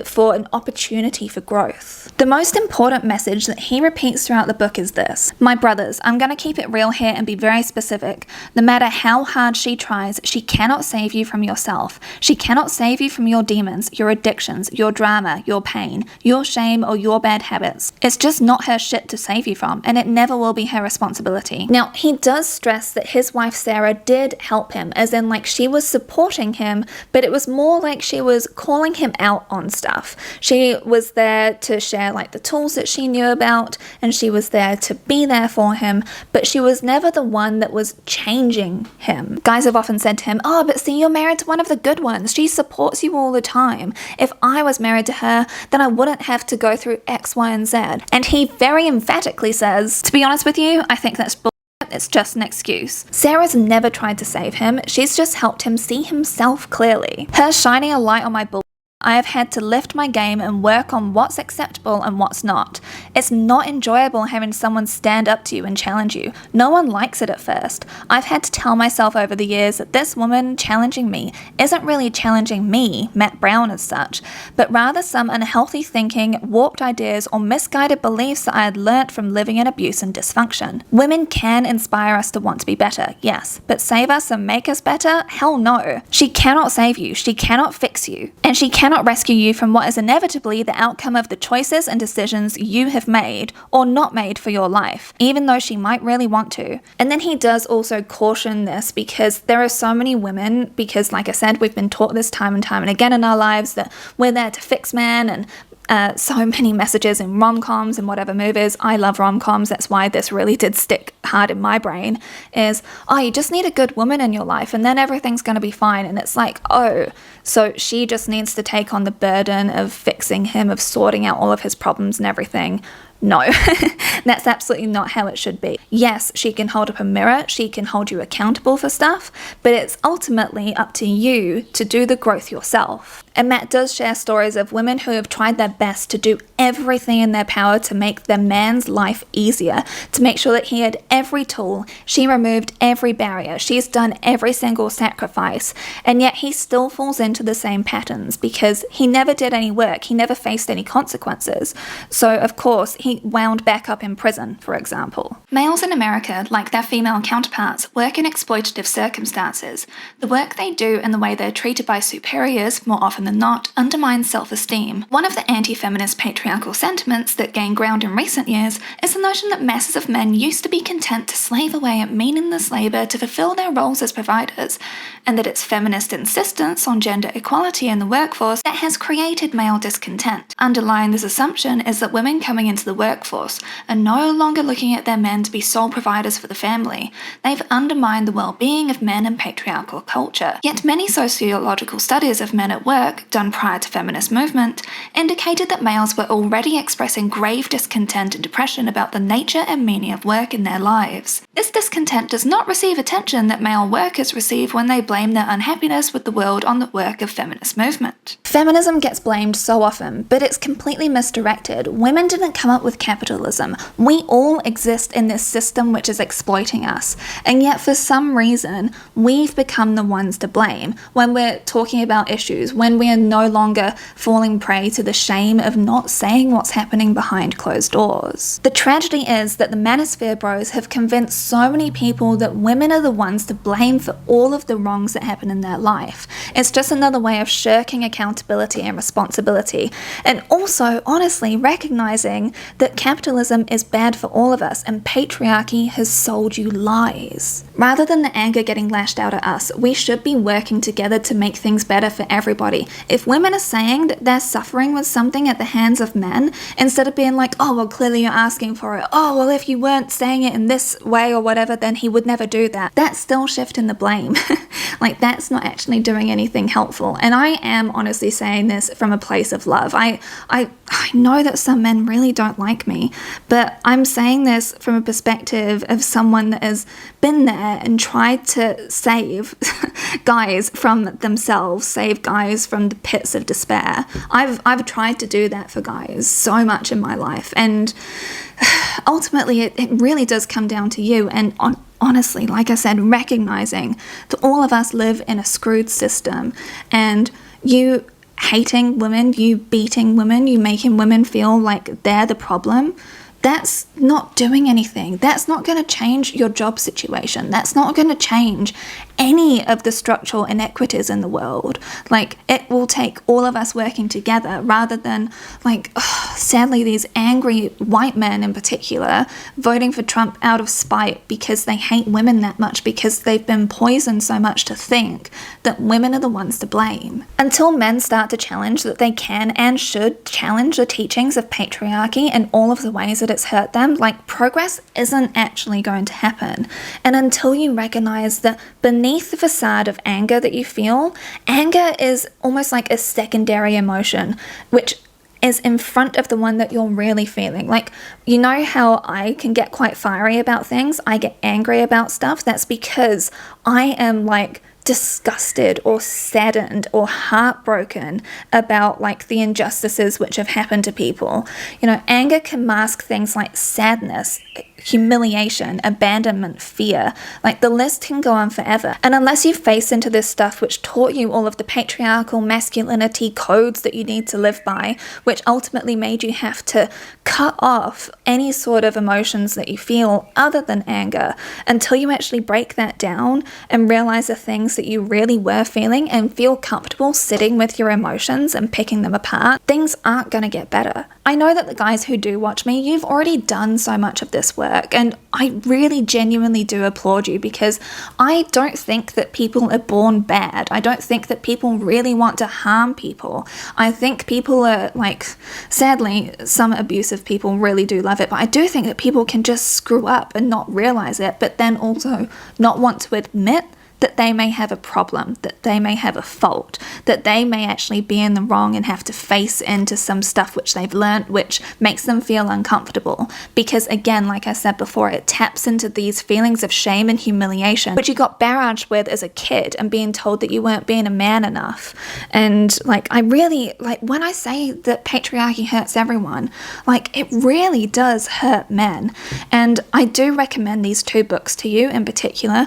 for an opportunity for growth. The most important message that he repeats throughout the book is this: my brothers, I'm going to keep it real here and be very specific. No matter how hard she tries, she cannot save you from yourself. She cannot save you from your demons, your addictions, your drama, your pain, your shame, or your bad habits. It's just not her shit to save you from, and it never will be her responsibility. Now, he does stress that his wife Sarah did help him, as in she was supporting him, but it was more like she was calling him out on stuff. She was there to share the tools that she knew about, and she was there to be there for him, but she was never the one that was changing him. Guys have often said to him, oh, but see, you're married to one of the good ones. She supports you all the time. If I was married to her, then I wouldn't have to go through X, Y, and Z. And he very emphatically says, to be honest with you, I think that's bullshit. It's just an excuse. Sarah's never tried to save him. She's just helped him see himself clearly. Her shining a light on my bullshit, I have had to lift my game and work on what's acceptable and what's not. It's not enjoyable having someone stand up to you and challenge you. No one likes it at first. I've had to tell myself over the years that this woman challenging me isn't really challenging me, Matt Brown as such, but rather some unhealthy thinking, warped ideas, or misguided beliefs that I had learnt from living in abuse and dysfunction. Women can inspire us to want to be better, yes, but save us and make us better? Hell no. She cannot save you, she cannot fix you, and she cannot rescue you from what is inevitably the outcome of the choices and decisions you have made or not made for your life, even though she might really want to. And then he does also caution this, because there are so many women, because like I said, we've been taught this time and time and again in our lives that we're there to fix men, and so many messages in rom-coms and whatever movies. I love rom-coms. That's why this really did stick hard in my brain, is, oh, you just need a good woman in your life and then everything's going to be fine. And it's like, oh, so she just needs to take on the burden of fixing him, of sorting out all of his problems and everything. No, that's absolutely not how it should be. Yes, she can hold up a mirror, she can hold you accountable for stuff, but it's ultimately up to you to do the growth yourself. And Matt does share stories of women who have tried their best to do everything in their power to make their man's life easier, to make sure that he had every tool. She removed every barrier. She's done every single sacrifice. And yet he still falls into the same patterns because he never did any work. He never faced any consequences. So, of course, he wound back up in prison, for example. Males in America, like their female counterparts, work in exploitative circumstances. The work they do and the way they're treated by superiors, more often than not, undermines self-esteem. One of the anti-feminist patriarchal sentiments that gained ground in recent years is the notion that masses of men used to be content to slave away at meaningless labour to fulfil their roles as providers, and that it's feminist insistence on gender equality in the workforce that has created male discontent. Underlying this assumption is that women coming into the workforce are no longer looking at their men to be sole providers for the family. They've undermined the well-being of men in patriarchal culture. Yet many sociological studies of men at work, done prior to feminist movement, indicated that males were already expressing grave discontent and depression about the nature and meaning of work in their lives. This discontent does not receive attention that male workers receive when they blame their unhappiness with the world on the work of feminist movement. Feminism gets blamed so often, but it's completely misdirected. Women didn't come up with capitalism. We all exist in this system which is exploiting us, and yet for some reason we've become the ones to blame when we're talking about issues, when we are no longer falling prey to the shame of not saying what's happening behind closed doors. The tragedy is that the manosphere bros have convinced so many people that women are the ones to blame for all of the wrongs that happen in their life. It's just another way of shirking accountability and responsibility, and also honestly recognizing that capitalism is bad for all of us and patriarchy has sold you lies. Rather than the anger getting lashed out at us, we should be working together to make things better for everybody. If women are saying that they're suffering with something at the hands of men, instead of being like, oh, well, clearly you're asking for it. Oh, well, if you weren't saying it in this way or whatever, then he would never do that. That's still shifting the blame. Like, that's not actually doing anything helpful. And I am honestly saying this from a place of love. I know that some men really don't like me, but I'm saying this from a perspective of someone that has been there and tried to save guys from themselves, save guys from the pits of despair. I've tried to do that for guys so much in my life, and ultimately it really does come down to you. And honestly, like I said, recognizing that all of us live in a screwed system, and you hating women, you beating women, you making women feel like they're the problem, that's not doing anything. That's not going to change your job situation. That's not going to change any of the structural inequities in the world. Like, it will take all of us working together rather than, like, sadly, these angry white men in particular voting for Trump out of spite because they hate women that much, because they've been poisoned so much to think that women are the ones to blame. Until men start to challenge that they can and should challenge the teachings of patriarchy and all of the ways that it's hurt them, like, progress isn't actually going to happen. And until you recognize that beneath the facade of anger that you feel, anger is almost like a secondary emotion, which is in front of the one that you're really feeling. Like, you know how I can get quite fiery about things? I get angry about stuff. That's because I am, like, disgusted or saddened or heartbroken about, like, the injustices which have happened to people. You know, anger can mask things like sadness, humiliation, abandonment, fear. Like, the list can go on forever. And unless you face into this stuff which taught you all of the patriarchal masculinity codes that you need to live by, which ultimately made you have to cut off any sort of emotions that you feel other than anger, until you actually break that down and realize the things that you really were feeling and feel comfortable sitting with your emotions and picking them apart, things aren't going to get better. I know that the guys who do watch me, you've already done so much of this work. work, and I really genuinely do applaud you, because I don't think that people are born bad. I don't think that people really want to harm people. I think people are, like, sadly, some abusive people really do love it, but I do think that people can just screw up and not realize it, but then also not want to admit that they may have a problem, that they may have a fault, that they may actually be in the wrong and have to face into some stuff which they've learned, which makes them feel uncomfortable. Because again, like I said before, it taps into these feelings of shame and humiliation, which you got barraged with as a kid, and being told that you weren't being a man enough. And like, I really, like, when I say that patriarchy hurts everyone, like, it really does hurt men. And I do recommend these two books to you in particular.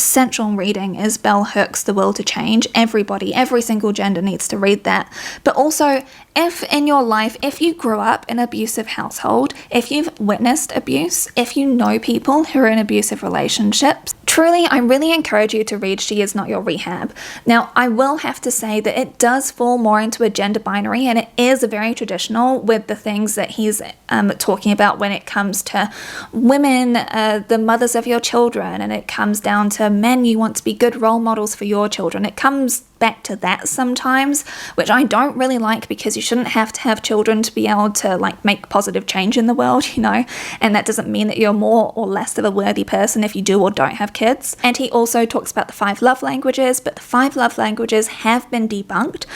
Essential reading is Bell Hooks' The Will to Change. Everybody, every single gender needs to read that. But also, if in your life, if you grew up in an abusive household, if you've witnessed abuse, if you know people who are in abusive relationships, truly, I really encourage you to read She Is Not Your Rehab. Now, I will have to say that it does fall more into a gender binary, and it is very traditional with the things that he's talking about when it comes to women, the mothers of your children, and it comes down to men, you want to be good role models for your children. It comes back to that sometimes, which I don't really like, because you shouldn't have to have children to be able to, like, make positive change in the world, you know, and that doesn't mean that you're more or less of a worthy person if you do or don't have kids. And he also talks about the 5 love languages, but the 5 love languages have been debunked.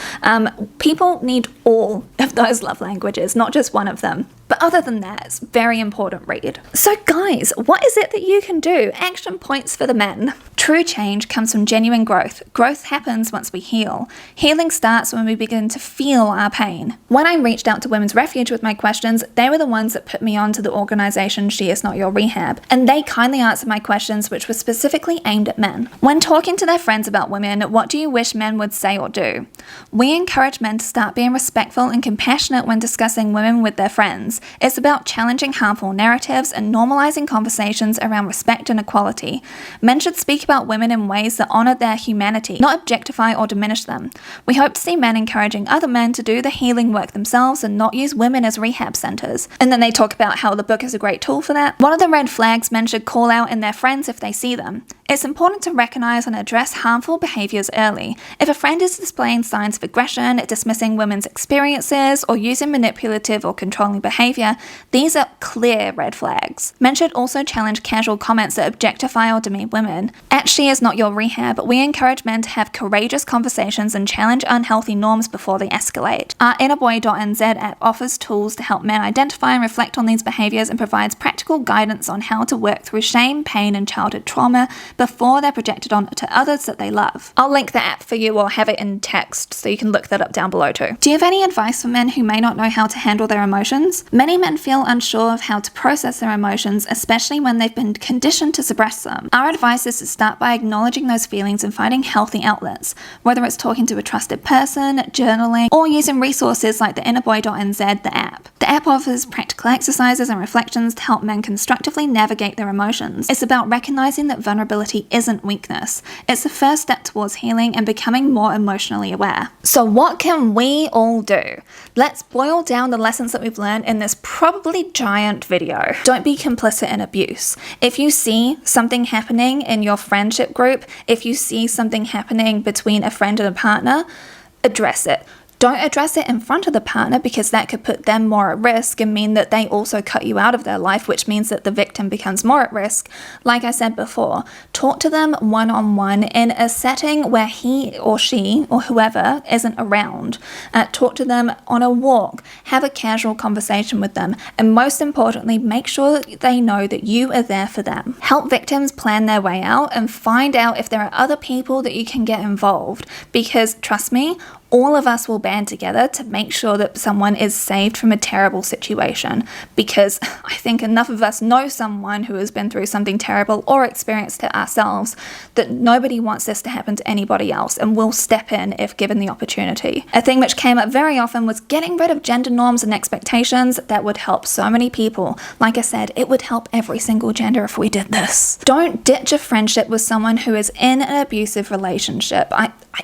People need all of those love languages, not just one of them. But other than that, it's a very important read. So guys, what is it that you can do? Action points for the men. True change comes from genuine growth. Growth happens once we heal. Healing starts when we begin to feel our pain. When I reached out to Women's Refuge with my questions, they were the ones that put me on to the organisation She Is Not Your Rehab, and they kindly answered my questions, which were specifically aimed at men. When talking to their friends about women, what do you wish men would say or do? We encourage men to start being respectful and compassionate when discussing women with their friends. It's about challenging harmful narratives and normalizing conversations around respect and equality. Men should speak about women in ways that honor their humanity, not objectify or diminish them. We hope to see men encouraging other men to do the healing work themselves and not use women as rehab centers. And then they talk about how the book is a great tool for that. What are the red flags men should call out in their friends if they see them? It's important to recognize and address harmful behaviors early. If a friend is displaying signs of aggression, dismissing women's experiences, or using manipulative or controlling behavior, these are clear red flags. Men should also challenge casual comments that objectify or demean women. At She Is Not Your Rehab, we encourage men to have courageous conversations and challenge unhealthy norms before they escalate. Our innerboy.nz app offers tools to help men identify and reflect on these behaviors and provides practical guidance on how to work through shame, pain, and childhood trauma before they're projected on to others that they love. I'll link the app for you or have it in text so you can look that up down below too. Do you have any advice for men who may not know how to handle their emotions? Many men feel unsure of how to process their emotions, especially when they've been conditioned to suppress them. Our advice is to start by acknowledging those feelings and finding healthy outlets, whether it's talking to a trusted person, journaling, or using resources like the innerboy.nz, the app. The app offers practical exercises and reflections to help men constructively navigate their emotions. It's about recognizing that vulnerability isn't weakness. It's the first step towards healing and becoming more emotionally aware. So what can we all do? Let's boil down the lessons that we've learned in this probably giant video. Don't be complicit in abuse. If you see something happening in your friendship group, if you see something happening between a friend and a partner, address it. Don't address it in front of the partner, because that could put them more at risk and mean that they also cut you out of their life, which means that the victim becomes more at risk. Like I said before, talk to them one-on-one in a setting where he or she or whoever isn't around. Talk to them on a walk. Have a casual conversation with them. And most importantly, make sure that they know that you are there for them. Help victims plan their way out and find out if there are other people that you can get involved, because trust me, all of us will band together to make sure that someone is saved from a terrible situation, because I think enough of us know someone who has been through something terrible or experienced it ourselves that nobody wants this to happen to anybody else, and will step in if given the opportunity. A thing which came up very often was getting rid of gender norms and expectations. That would help so many people. Like I said, it would help every single gender if we did this. Don't ditch a friendship with someone who is in an abusive relationship.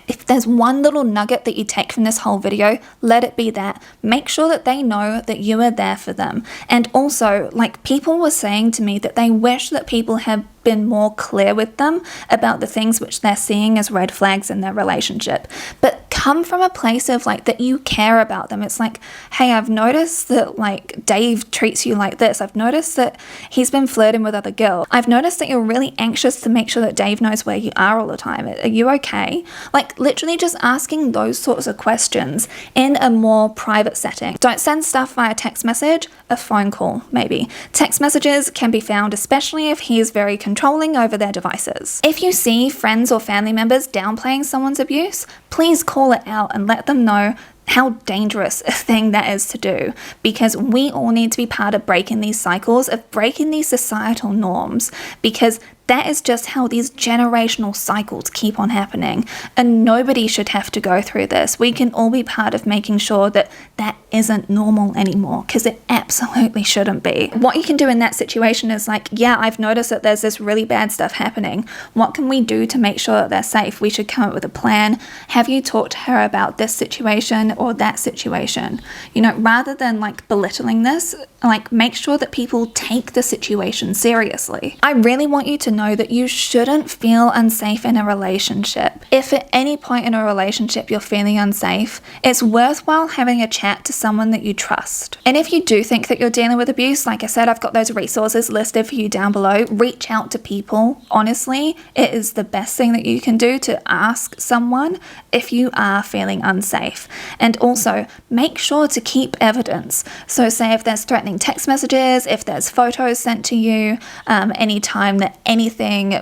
if there's one little nugget that you take from this whole video, let it be that. Make sure that they know that you are there for them. And also, like, people were saying to me that they wish that people had been more clear with them about the things which they're seeing as red flags in their relationship. But come from a place of like that you care about them. It's like, hey, I've noticed that like Dave treats you like this. I've noticed that he's been flirting with other girls. I've noticed that you're really anxious to make sure that Dave knows where you are all the time. Are you okay? Like literally just asking those sorts of questions in a more private setting. Don't send stuff via text message, a phone call maybe. Text messages can be found especially if he is very controlling over their devices. If you see friends or family members downplaying someone's abuse, please call it out and let them know how dangerous a thing that is to do, because we all need to be part of breaking these cycles, of breaking these societal norms, because that is just how these generational cycles keep on happening, and nobody should have to go through this. We can all be part of making sure that that isn't normal anymore, because it absolutely shouldn't be. What you can do in that situation is like, yeah, I've noticed that there's this really bad stuff happening. What can we do to make sure that they're safe? We should come up with a plan. Have you talked to her about this situation or that situation? You know, rather than like belittling this, like make sure that people take the situation seriously. I really want you to know that you shouldn't feel unsafe in a relationship. If at any point in a relationship you're feeling unsafe, it's worthwhile having a chat to someone that you trust. And if you do think that you're dealing with abuse, like I said, I've got those resources listed for you down below. Reach out to people. Honestly, it is the best thing that you can do to ask someone if you are feeling unsafe. And also make sure to keep evidence. So say if there's threatening text messages, if there's photos sent to you, anytime that anything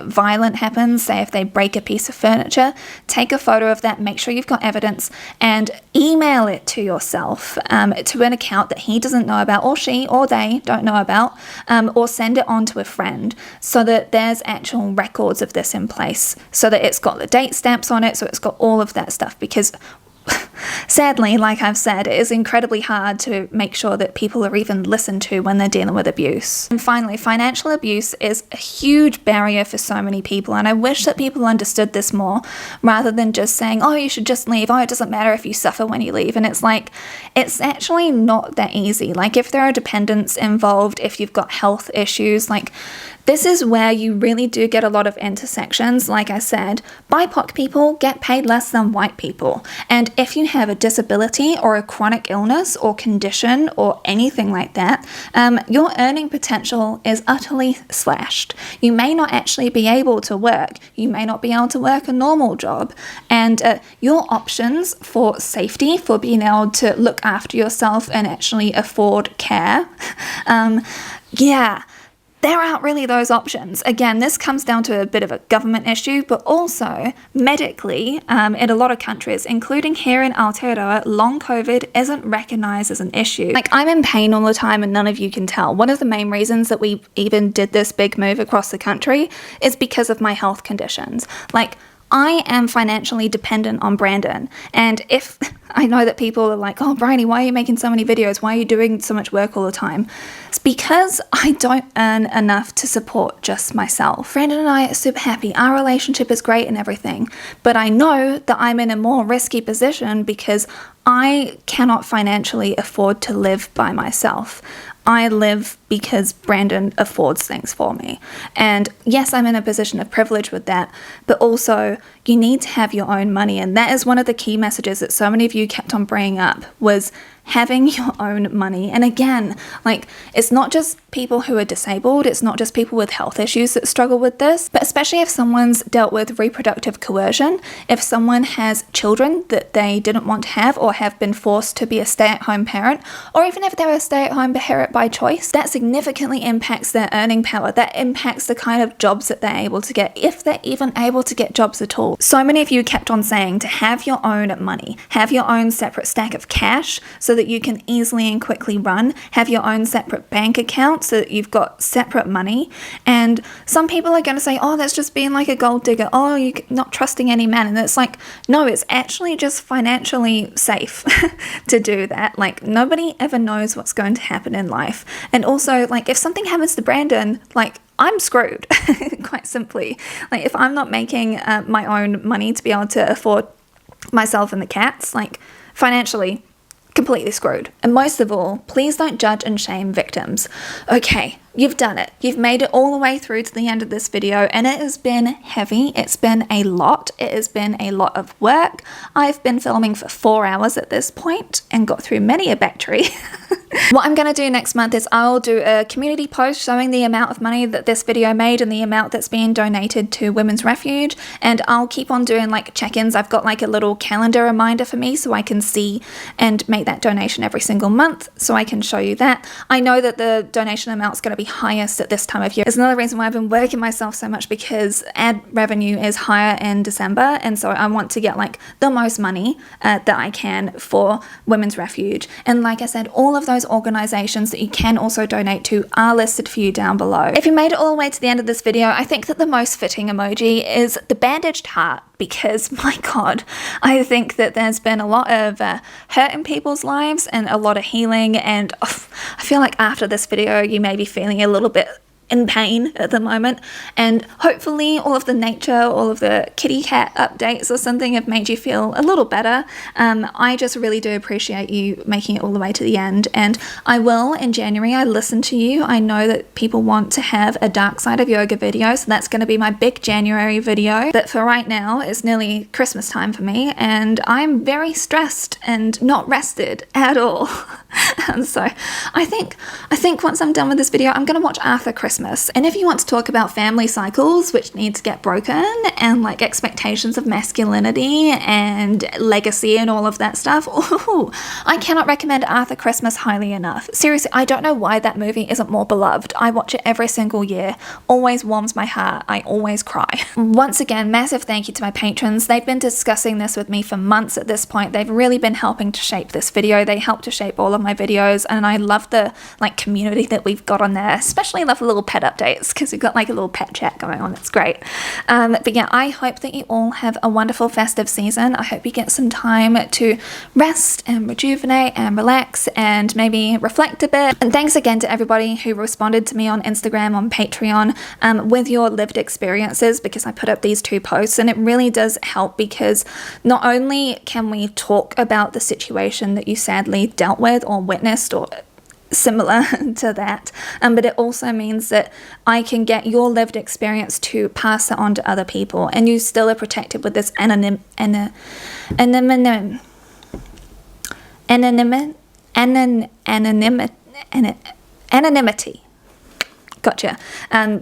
violent happens, say if they break a piece of furniture, take a photo of that, make sure you've got evidence, and email it to yourself, to an account that he doesn't know about, or she or they don't know about, or send it on to a friend so that there's actual records of this in place, so that it's got the date stamps on it, so it's got all of that stuff, because sadly, like I've said, it is incredibly hard to make sure that people are even listened to when they're dealing with abuse. And finally, financial abuse is a huge barrier for so many people, and I wish that people understood this more, rather than just saying, oh, you should just leave, oh, it doesn't matter if you suffer when you leave. And it's like, it's actually not that easy. Like if there are dependents involved, if you've got health issues, like this is where you really do get a lot of intersections. Like I said, BIPOC people get paid less than white people. And if you have a disability or a chronic illness or condition or anything like that, your earning potential is utterly slashed. You may not actually be able to work. You may not be able to work a normal job. And your options for safety, for being able to look after yourself and actually afford care, there aren't really those options. Again, this comes down to a bit of a government issue, but also medically, in a lot of countries, including here in Aotearoa, long COVID isn't recognised as an issue. Like, I'm in pain all the time and none of you can tell. One of the main reasons that we even did this big move across the country is because of my health conditions. Like, I am financially dependent on Brandon, and if I know that people are like, oh, Bryony, why are you making so many videos? Why are you doing so much work all the time? It's because I don't earn enough to support just myself. Brandon and I are super happy. Our relationship is great and everything, but I know that I'm in a more risky position because I cannot financially afford to live by myself. I live because Brandon affords things for me. And yes, I'm in a position of privilege with that, but also you need to have your own money. And that is one of the key messages that so many of you kept on bringing up, was having your own money. And again, like, it's not just people who are disabled, it's not just people with health issues that struggle with this, but especially if someone's dealt with reproductive coercion, if someone has children that they didn't want to have or have been forced to be a stay-at-home parent, or even if they're a stay-at-home parent by choice, that significantly impacts their earning power. That impacts the kind of jobs that they're able to get, if they're even able to get jobs at all. So many of you kept on saying to have your own money, have your own separate stack of cash so that you can easily and quickly run, have your own separate bank account so that you've got separate money. And some people are going to say, oh, that's just being like a gold digger, oh, you're not trusting any man. And it's like, no, it's actually just financially safe to do that. Like, nobody ever knows what's going to happen in life. And also, like, if something happens to Brandon, like, I'm screwed, quite simply. Like, if I'm not making my own money to be able to afford myself and the cats, like financially completely screwed. And most of all, please don't judge and shame victims. Okay, you've done it. You've made it all the way through to the end of this video, and it has been heavy. It's been a lot. It has been a lot of work. I've been filming for 4 hours at this point and got through many a battery. What I'm going to do next month is I'll do a community post showing the amount of money that this video made and the amount that's being donated to Women's Refuge, and I'll keep on doing like check-ins. I've got like a little calendar reminder for me so I can see and make that donation every single month, so I can show you that. I know that the donation amount's going to be highest at this time of year. It's another reason why I've been working myself so much, because ad revenue is higher in December, and so I want to get like the most money that I can for Women's Refuge. And like I said, all of those organizations that you can also donate to are listed for you down below. If you made it all the way to the end of this video, I think that the most fitting emoji is the bandaged heart, because my god, I think that there's been a lot of hurt in people's lives and a lot of healing, and I feel like after this video you may be feeling a little bit in pain at the moment, and hopefully all of the nature, all of the kitty cat updates or something have made you feel a little better. I just really do appreciate you making it all the way to the end, and I will in January. I listen to you. I know that people want to have a dark side of yoga video, so that's going to be my big January video. But for right now, it's nearly Christmas time for me, and I'm very stressed and not rested at all. And so I think once I'm done with this video, I'm going to watch Arthur Christmas. And if you want to talk about family cycles which need to get broken, and like expectations of masculinity and legacy and all of that stuff, ooh, I cannot recommend Arthur Christmas highly enough. Seriously, I don't know why that movie isn't more beloved. I watch it every single year. Always warms my heart. I always cry. Once again, massive thank you to my patrons. They've been discussing this with me for months at this point. They've really been helping to shape this video. They help to shape all of my videos, and I love the like community that we've got on there. Especially love the little pet updates, because we've got like a little pet chat going on. It's great. But yeah, I hope that you all have a wonderful festive season. I hope you get some time to rest and rejuvenate and relax and maybe reflect a bit. And thanks again to everybody who responded to me on Instagram, on Patreon, with your lived experiences, because I put up these 2 posts, and it really does help, because not only can we talk about the situation that you sadly dealt with or witnessed or similar to that, but it also means that I can get your lived experience to pass it on to other people, and you still are protected with this anonymity. Gotcha.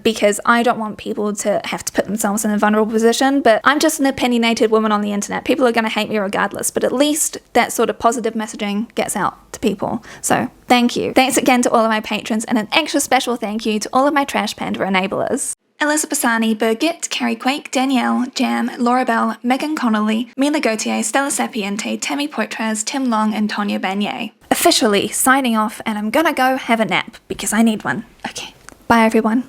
Because I don't want people to have to put themselves in a vulnerable position, but I'm just an opinionated woman on the internet. People are going to hate me regardless, but at least that sort of positive messaging gets out to people. So thank you. Thanks again to all of my patrons, and an extra special thank you to all of my Trash Panda enablers. Alyssa Pisani, Birgit, Carrie Quake, Danielle, Jam, Laura Bell, Megan Connolly, Mila Gauthier, Stella Sapiente, Tammy Poitras, Tim Long, and Tonya Banier. Officially signing off, and I'm gonna go have a nap because I need one. Okay. Bye everyone.